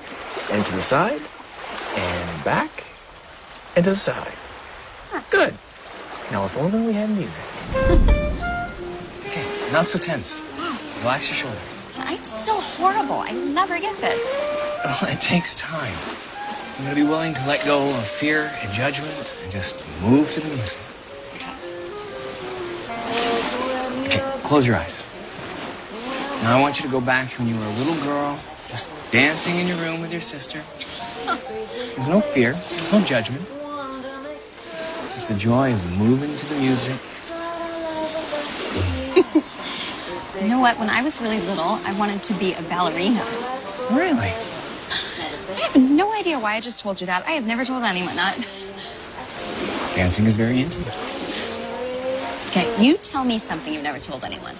and to the side, and back, and to the side. Good. Now, if only we had music. Okay, not so tense. Relax your shoulder. I'm still horrible. I never get this. Well, it takes time. I'm gonna be willing to let go of fear and judgment and just move to the music. Okay, close your eyes. Now I want you to go back when you were a little girl, just dancing in your room with your sister. There's no fear, there's no judgment. Just the joy of moving to the music. You know what? When I was really little, I wanted to be a ballerina. Really? I have no idea why I just told you that. I have never told anyone that. Dancing is very intimate. Okay, you tell me something you've never told anyone.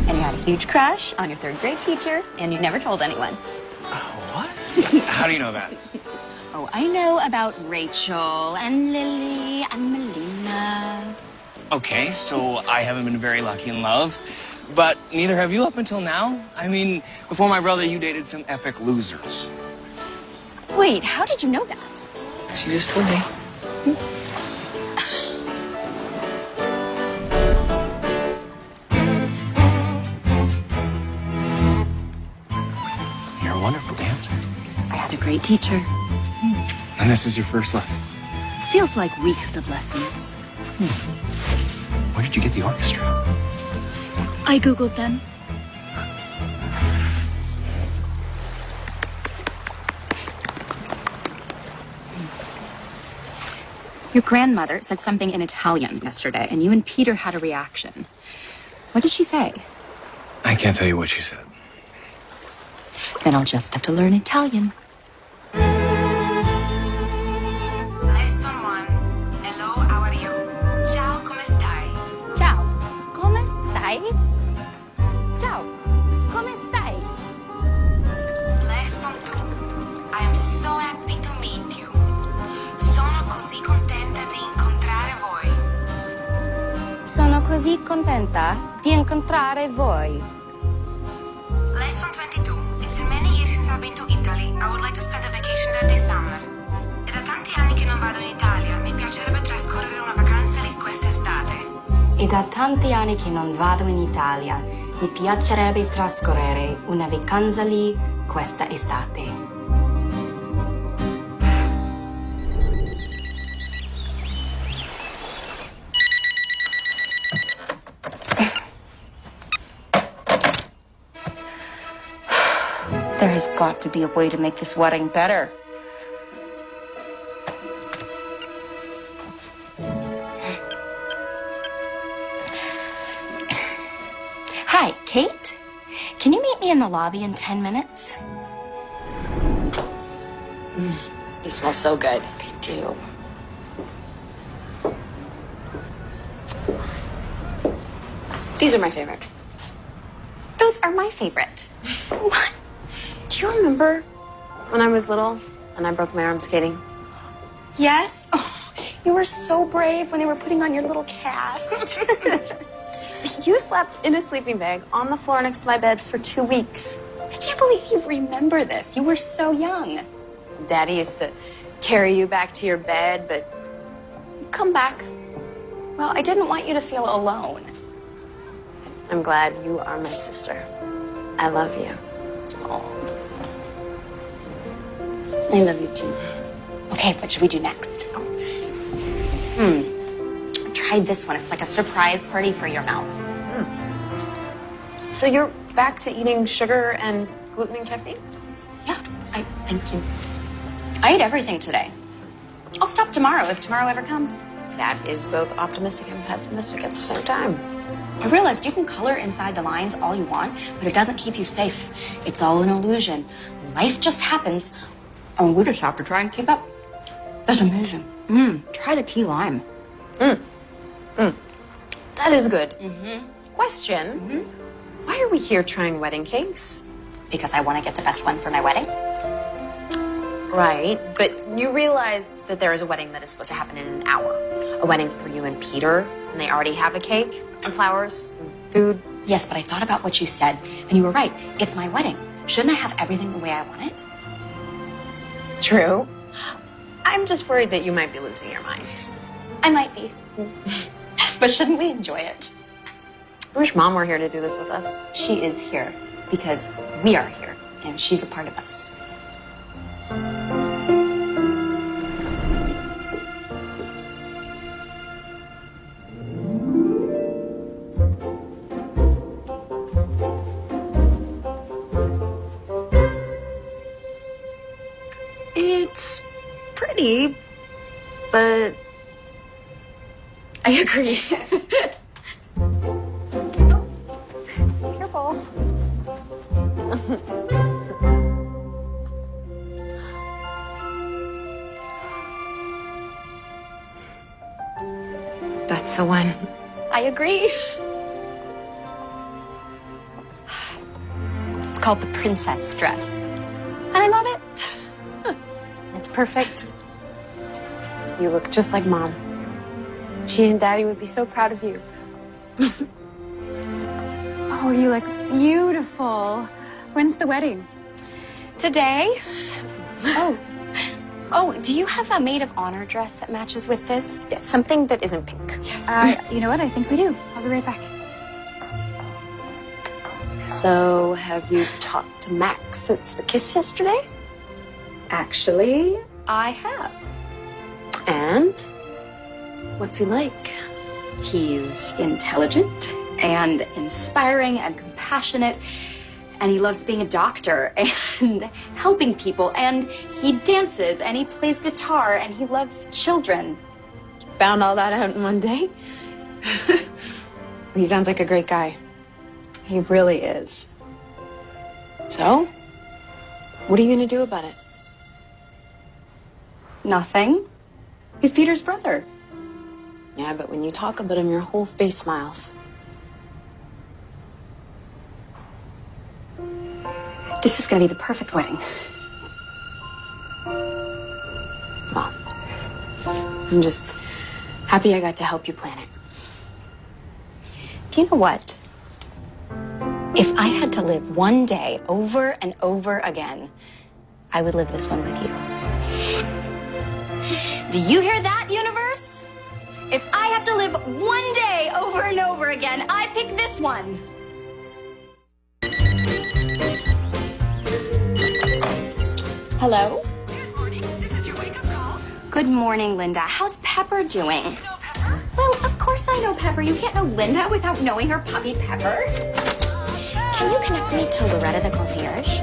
And you had a huge crush on your third grade teacher, and you never told anyone. What? How do you know that? Oh, I know about Rachel and Lily and Melina. Okay, so I haven't been very lucky in love, but neither have you up until now. I mean, before my brother, you dated some epic losers. Wait, how did you know that? She just told me. You're a wonderful dancer. I had a great teacher. And this is your first lesson. Feels like weeks of lessons. Where did you get the orchestra? I Googled them. Your grandmother said something in Italian yesterday, and you and Peter had a reaction. What did she say? I can't tell you what she said. Then I'll just have to learn Italian. Lesson 1. Hello, how are you? Ciao, come stai? Ciao, come stai? Ciao, come stai? Lesson 2. I am so happy to meet you. Sono così contenta di incontrare voi. Sono così contenta di incontrare voi. Lesson 22. It's been many years since I've been to Italy. I would like to spend a vacation there this summer. È da tanti anni che non vado in Italia. Mi piacerebbe trascorrere una vacanza lì quest'estate. È da tanti anni che non vado in Italia. Mi piacerebbe trascorrere una vacanza lì questa estate. There has got to be a way to make this wedding better. Hi, Kate? Can you meet me in the lobby in 10 minutes? You smell so good. They do. These are my favorite. Those are my favorite. What? Do you remember when I was little and I broke my arm skating? Yes? Oh, you were so brave when you were putting on your little cast. You slept in a sleeping bag on the floor next to my bed for 2 weeks. I can't believe you remember this. You were so young. Daddy used to carry you back to your bed, but you'd come back. Well, I didn't want you to feel alone. I'm glad you are my sister. I love you. Oh. I love you too. Okay, what should we do next? Try this one. It's like a surprise party for your mouth. So you're back to eating sugar and gluten and caffeine? Yeah, thank you. I ate everything today. I'll stop tomorrow if tomorrow ever comes. That is both optimistic and pessimistic at the same time. I realized you can color inside the lines all you want, but it doesn't keep you safe. It's all an illusion. Life just happens, and we just have to try and keep up. That's amazing. Try the key lime. That is good. Question. Why are we here trying wedding cakes? Because I want to get the best one for my wedding. Right, but you realize that there is a wedding that is supposed to happen in an hour. A wedding for you and Peter, and they already have a cake and flowers and food. Yes, but I thought about what you said, and you were right. It's my wedding. Shouldn't I have everything the way I want it? True. I'm just worried that you might be losing your mind. I might be. But shouldn't we enjoy it? I wish Mom were here to do this with us. She is here because we are here, and she's a part of us. pretty, but I agree. Careful. That's the one. I agree. It's called the princess dress. And I love it. It's perfect. You look just like Mom. She and Daddy would be so proud of you. Oh, you look beautiful. When's the wedding? Today. Oh, do you have a maid of honor dress that matches with this? Yes. Something that isn't pink. Yes. You know what? I think we do. I'll be right back. So, have you talked to Max since the kiss yesterday? Actually, I have. And? What's he like? He's intelligent and inspiring and compassionate, and he loves being a doctor and helping people, and he dances and he plays guitar and he loves children. Found all that out in one day? He sounds like a great guy. He really is. So? What are you going to do about it? Nothing. He's Peter's brother. Yeah, but when you talk about him, your whole face smiles. This is going to be the perfect wedding. Well, I'm just happy I got to help you plan it. Do you know what? If I had to live one day over and over again, I would live this one with you. Do you hear that, universe? If I have to live one day over and over again, I pick this one. Hello? Good morning. This is your wake-up call. Good morning, Linda. How's Pepper doing? You know Pepper? Well, of course I know Pepper. You can't know Linda without knowing her puppy Pepper. Can you connect me to Loretta, the concierge?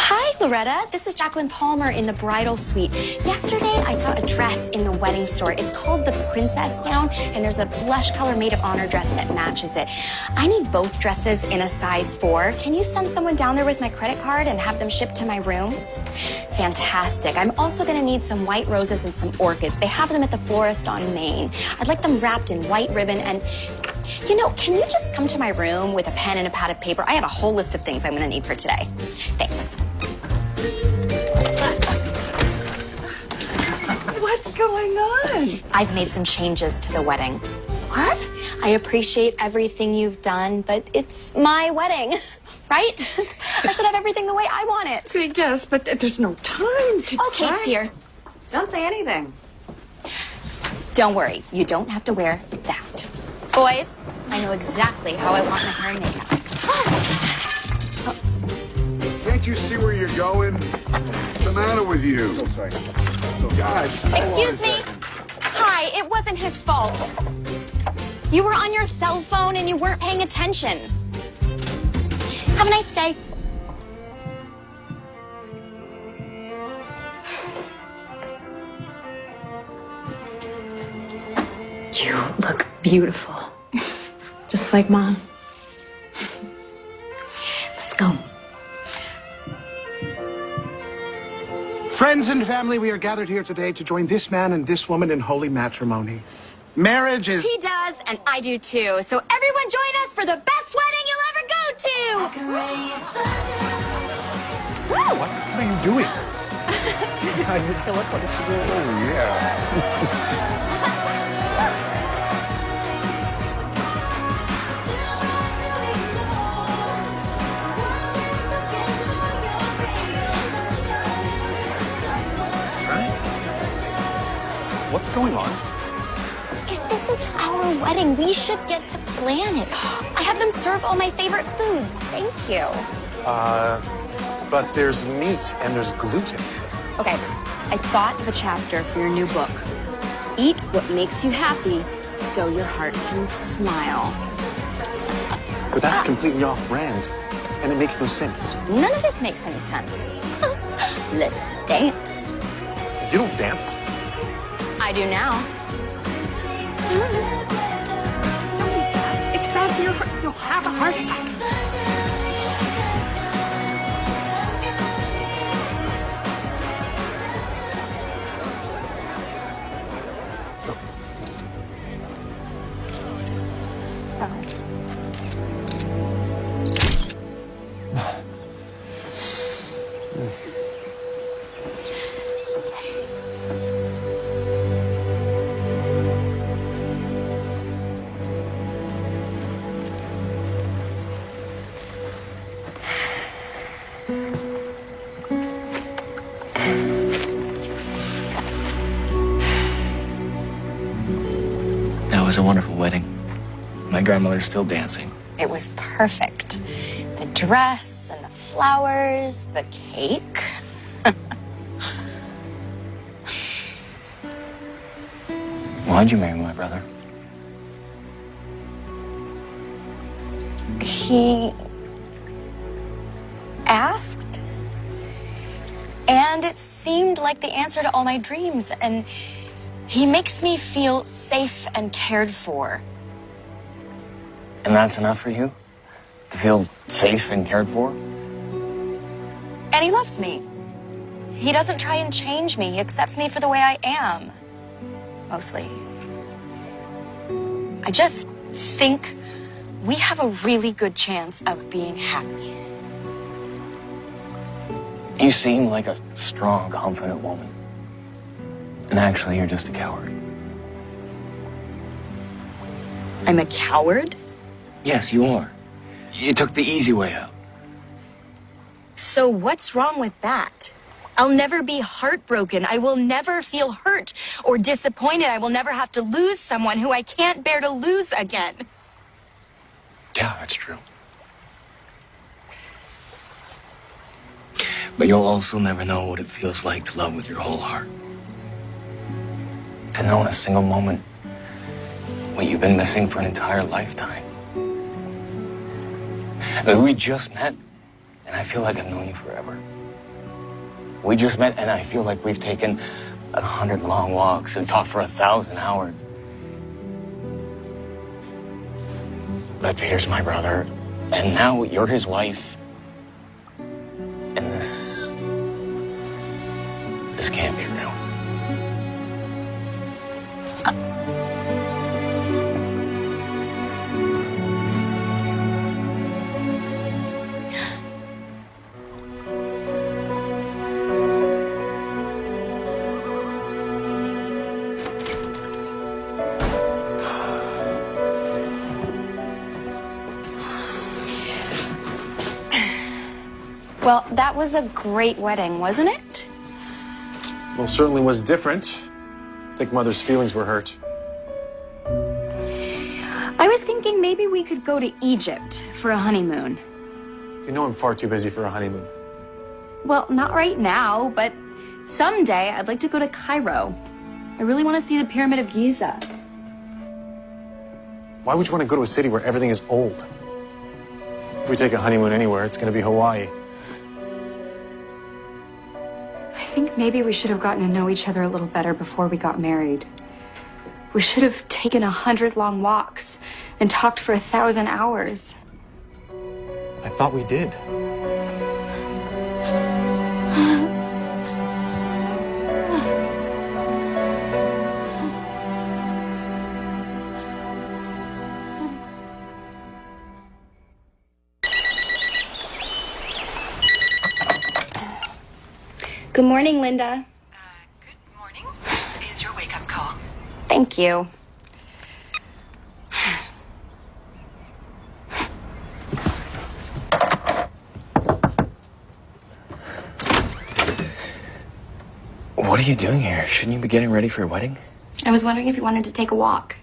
Hi, Loretta. This is Jacqueline Palmer in the bridal suite. Yesterday, I saw a dress in the wedding store. It's called the princess gown, and there's a blush color maid of honor dress that matches it. I need both dresses in a size 4. Can you send someone down there with my credit card and have them shipped to my room? Fantastic. I'm also going to need some white roses and some orchids. They have them at the florist on Main. I'd like them wrapped in white ribbon and... You know, can you just come to my room with a pen and a pad of paper? I have a whole list of things I'm going to need for today. Thanks. what's going on? I've made some changes to the wedding. What? I appreciate everything you've done, but it's my wedding, right? I should have everything the way I want it. Yes, but there's no time to... Oh, Kate's here. Don't say anything. Don't worry, you don't have to wear that. Boys, I know exactly how I want my hair and makeup. Can't you see where you're going? What's the matter with you? So sorry. So God. Excuse me. Hi, it wasn't his fault. You were on your cell phone and you weren't paying attention. Have a nice day. You look beautiful. Just like Mom. Let's go. Friends and family, we are gathered here today to join this man and this woman in holy matrimony. Marriage is... He does, and I do too. So everyone join us for the best wedding you'll ever go to! What are you doing? Philip, what is she doing? Oh, yeah. What's going on? If this is our wedding, we should get to plan it. I have them serve all my favorite foods. Thank you. But there's meat and there's gluten. Okay, I thought of a chapter for your new book. Eat what makes you happy so your heart can smile. But that's completely off-brand, and it makes no sense. None of this makes any sense. Let's dance. You don't dance? I do now. It's bad for your heart. You'll have a heart attack. That was a wonderful wedding. My grandmother's still dancing. It was perfect. The dress and the flowers, the cake. Why'd you marry my brother? He asked, and it seemed like the answer to all my dreams, and he makes me feel safe and cared for. And that's enough for you? To feel safe and cared for? And he loves me. He doesn't try and change me. He accepts me for the way I am. Mostly. I just think we have a really good chance of being happy. You seem like a strong, confident woman. And actually, you're just a coward. I'm a coward? Yes, you are. You took the easy way out. So what's wrong with that? I'll never be heartbroken. I will never feel hurt or disappointed. I will never have to lose someone who I can't bear to lose again. Yeah, that's true. But you'll also never know what it feels like to love with your whole heart. To know in a single moment what you've been missing for an entire lifetime. We just met, and I feel like I've known you forever. We just met, and I feel like we've taken 100 long walks and talked for 1,000 hours. But Peter's my brother, and now you're his wife. And this can't be real. Well, that was a great wedding, wasn't it? Well, certainly was different. I think Mother's feelings were hurt. I was thinking maybe we could go to Egypt for a honeymoon. You know I'm far too busy for a honeymoon. Well, not right now, but someday I'd like to go to Cairo. I really want to see the Pyramid of Giza. Why would you want to go to a city where everything is old? If we take a honeymoon anywhere, it's going to be Hawaii. I think maybe we should have gotten to know each other a little better before we got married. We should have taken 100 long walks and talked for 1,000 hours. I thought we did. Good morning, Linda. Good morning. This is your wake-up call. Thank you. What are you doing here? Shouldn't you be getting ready for your wedding? I was wondering if you wanted to take a walk.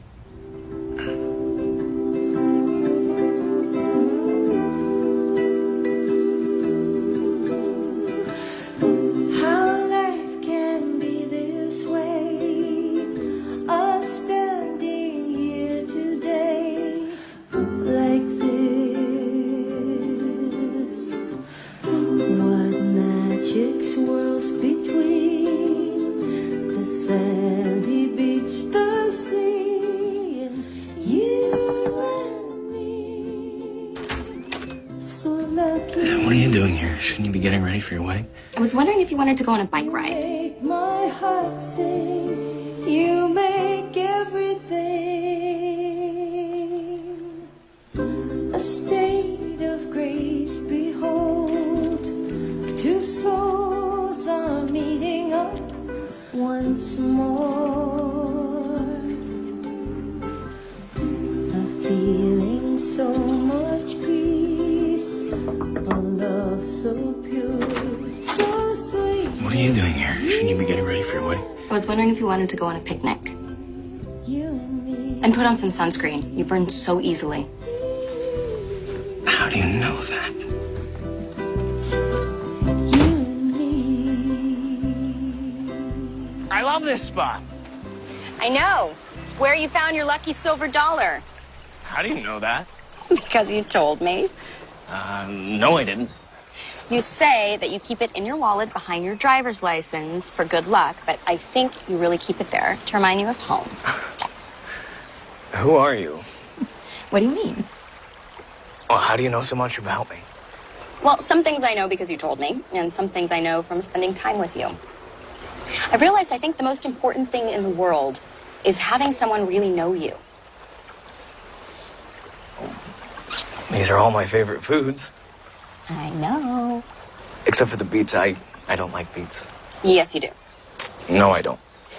What are you doing here? Shouldn't you be getting ready for your wedding? I was wondering if you wanted to go on a bike ride. Make my heart sing. You make everything a state of grace. Behold, two souls are meeting up once more. A feeling so much peace, a love so pure, so sweet. What are you doing here? Shouldn't you be getting ready for your wedding? I was wondering if you wanted to go on a picnic. You and me. And put on some sunscreen. You burn so easily. How do you know that? You and me. I love this spot. I know. It's where you found your lucky silver dollar. How do you know that? Because you told me. No, I didn't. You say that you keep it in your wallet behind your driver's license for good luck, but I think you really keep it there to remind you of home. Who are you? What do you mean? Well, how do you know so much about me? Well, some things I know because you told me, and some things I know from spending time with you. I realized I think the most important thing in the world is having someone really know you. These are all my favorite foods. I know. Except for the beets. I don't like beets. Yes, you do. No, I don't.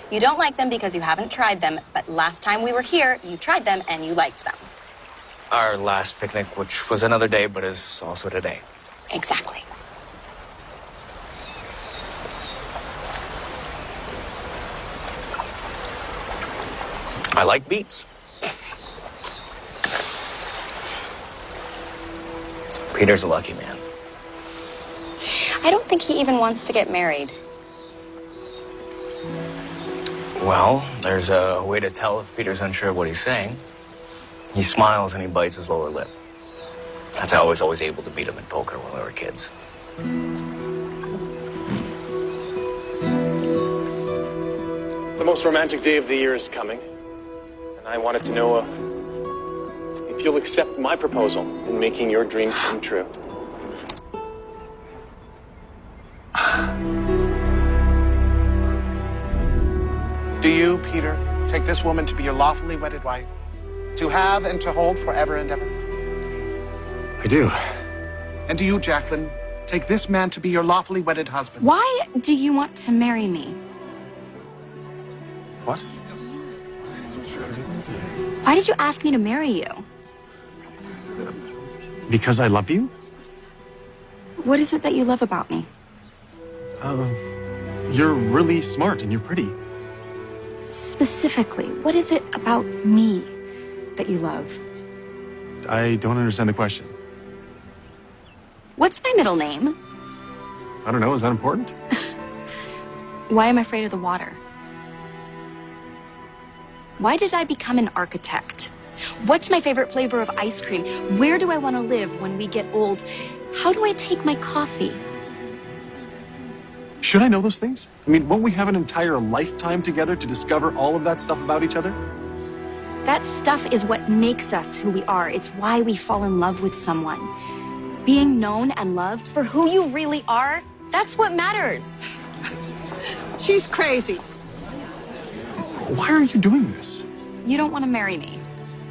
You don't like them because you haven't tried them, but last time we were here, you tried them and you liked them. Our last picnic, which was another day, but is also today. Exactly. I like beets. Peter's a lucky man. I don't think he even wants to get married. Well, there's a way to tell if Peter's unsure of what he's saying. He smiles and he bites his lower lip. That's how I was always able to beat him in poker when we were kids. The most romantic day of the year is coming, and I wanted to know if you'll accept my proposal in making your dreams come true. Do you, Peter, take this woman to be your lawfully wedded wife, to have and to hold forever and ever? I do. And do you, Jacqueline, take this man to be your lawfully wedded husband? Why do you want to marry me? What? Why did you ask me to marry you? Because I love you? What is it that you love about me? You're really smart and you're pretty. Specifically, what is it about me that you love? I don't understand the question. What's my middle name? I don't know, is that important? Why am I afraid of the water? Why did I become an architect? What's my favorite flavor of ice cream? Where do I want to live when we get old? How do I take my coffee? Should I know those things? I mean, won't we have an entire lifetime together to discover all of that stuff about each other? That stuff is what makes us who we are. It's why we fall in love with someone. Being known and loved for who you really are, that's what matters. She's crazy. Why are you doing this? You don't want to marry me.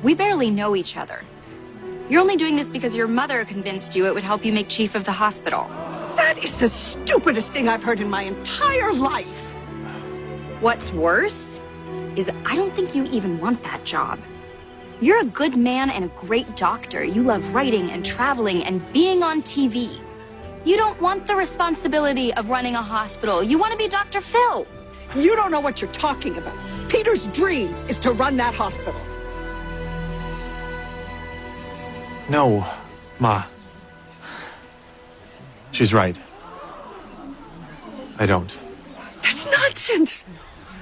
We barely know each other. You're only doing this because your mother convinced you it would help you make chief of the hospital. That is the stupidest thing I've heard in my entire life. What's worse is I don't think you even want that job. You're a good man and a great doctor. You love writing and traveling and being on TV. You don't want the responsibility of running a hospital. You want to be Dr. Phil. You don't know what you're talking about. Peter's dream is to run that hospital. No, Ma. She's right. I don't. That's nonsense.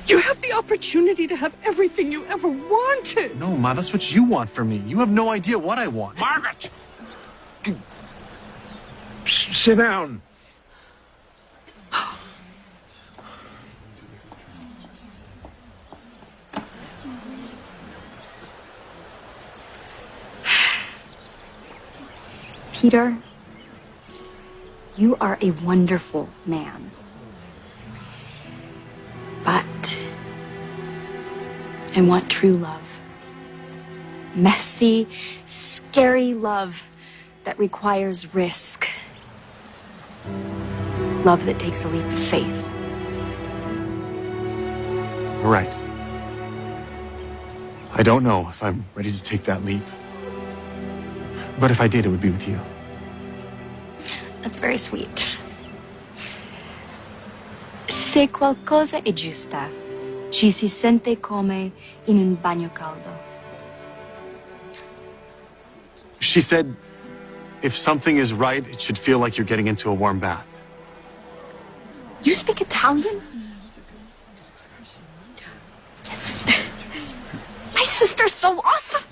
You have the opportunity to have everything you ever wanted. No, Ma, that's what you want from me. You have no idea what I want. Margaret! Sit down. Peter, You are a wonderful man. But I want true love. Messy, scary love that requires risk. Love that takes a leap of faith. You're right. I don't know if I'm ready to take that leap. But if I did, it would be with you. That's very sweet. Se qualcosa è giusta, ci si sente come in un bagno caldo. She said, if something is right, it should feel like you're getting into a warm bath. You speak Italian? Yes. My sister's so awesome.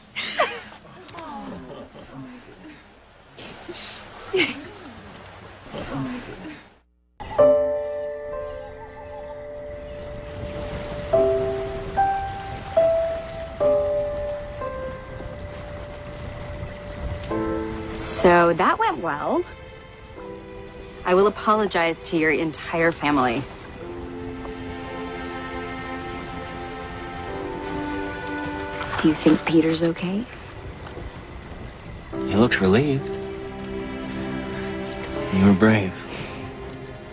So that went well. I will apologize to your entire family. Do you think Peter's okay? You looked relieved. You were brave.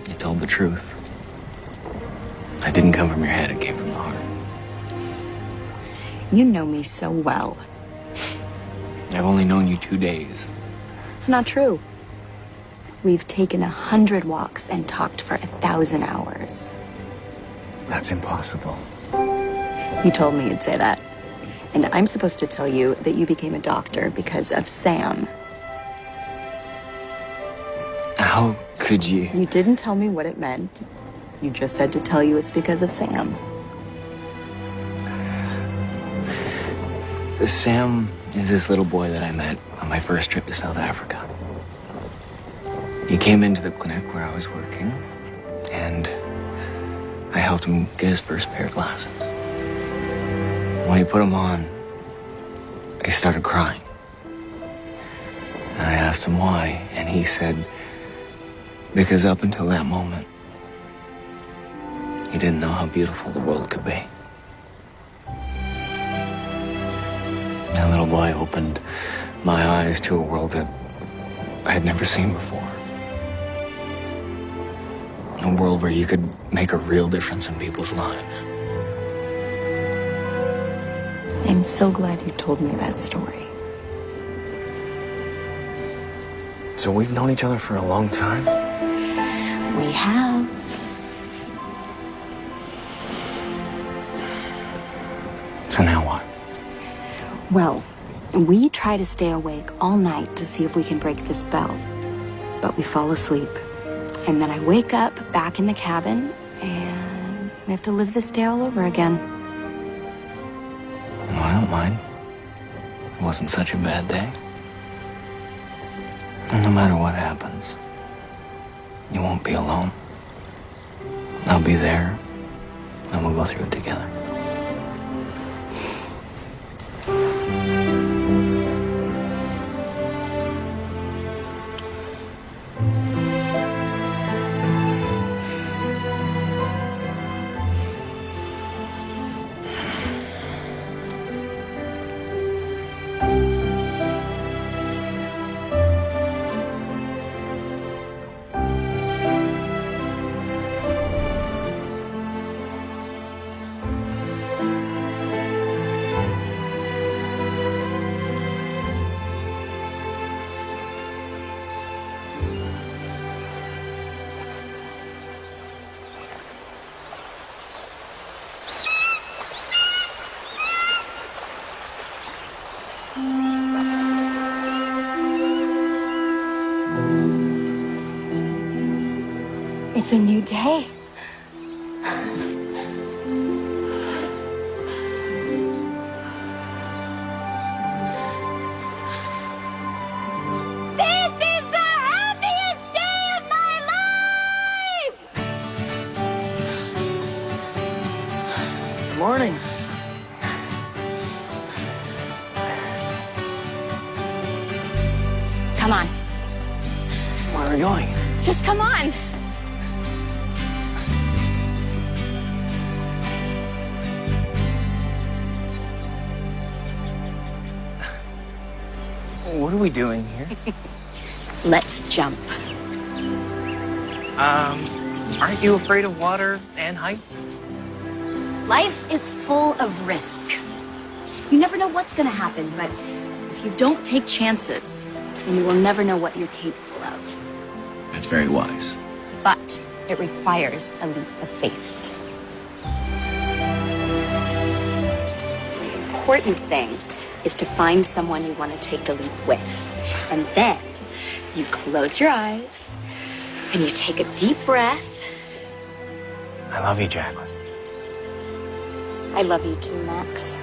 You told the truth. It didn't come from your head, it came from the heart. You know me so well. I've only known you 2 days. It's not true. We've taken 100 walks and talked for 1,000 hours. That's impossible. You told me you'd say that. And I'm supposed to tell you that you became a doctor because of Sam. How could you? You didn't tell me what it meant. You just said to tell you it's because of Sam. Sam is this little boy that I met on my first trip to South Africa. He came into the clinic where I was working, and I helped him get his first pair of glasses. When he put them on, he started crying. And I asked him why, and he said, because up until that moment, he didn't know how beautiful the world could be. That little boy opened my eyes to a world that I had never seen before. A world where you could make a real difference in people's lives. I'm so glad you told me that story. So we've known each other for a long time? We have. So now what? Well, we try to stay awake all night to see if we can break the spell. But we fall asleep. And then I wake up back in the cabin, and we have to live this day all over again. No, I don't mind. It wasn't such a bad day. And no matter what happens, you won't be alone. I'll be there, and we'll go through it together. It's a new day. This is the happiest day of my life! Good morning. Come on. Where are we going? Just come on. What are we doing here? Let's jump. Aren't you afraid of water and heights? Life is full of risk. You never know what's going to happen, but if you don't take chances, then you will never know what you're capable of. That's very wise. But it requires a leap of faith. The important thing is to find someone you want to take the leap with. And then you close your eyes and you take a deep breath. I love you, Jacqueline. I love you too, Max.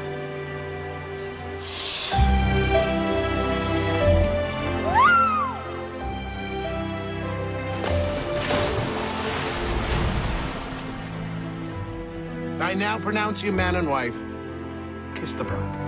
I now pronounce you man and wife. Kiss the bride.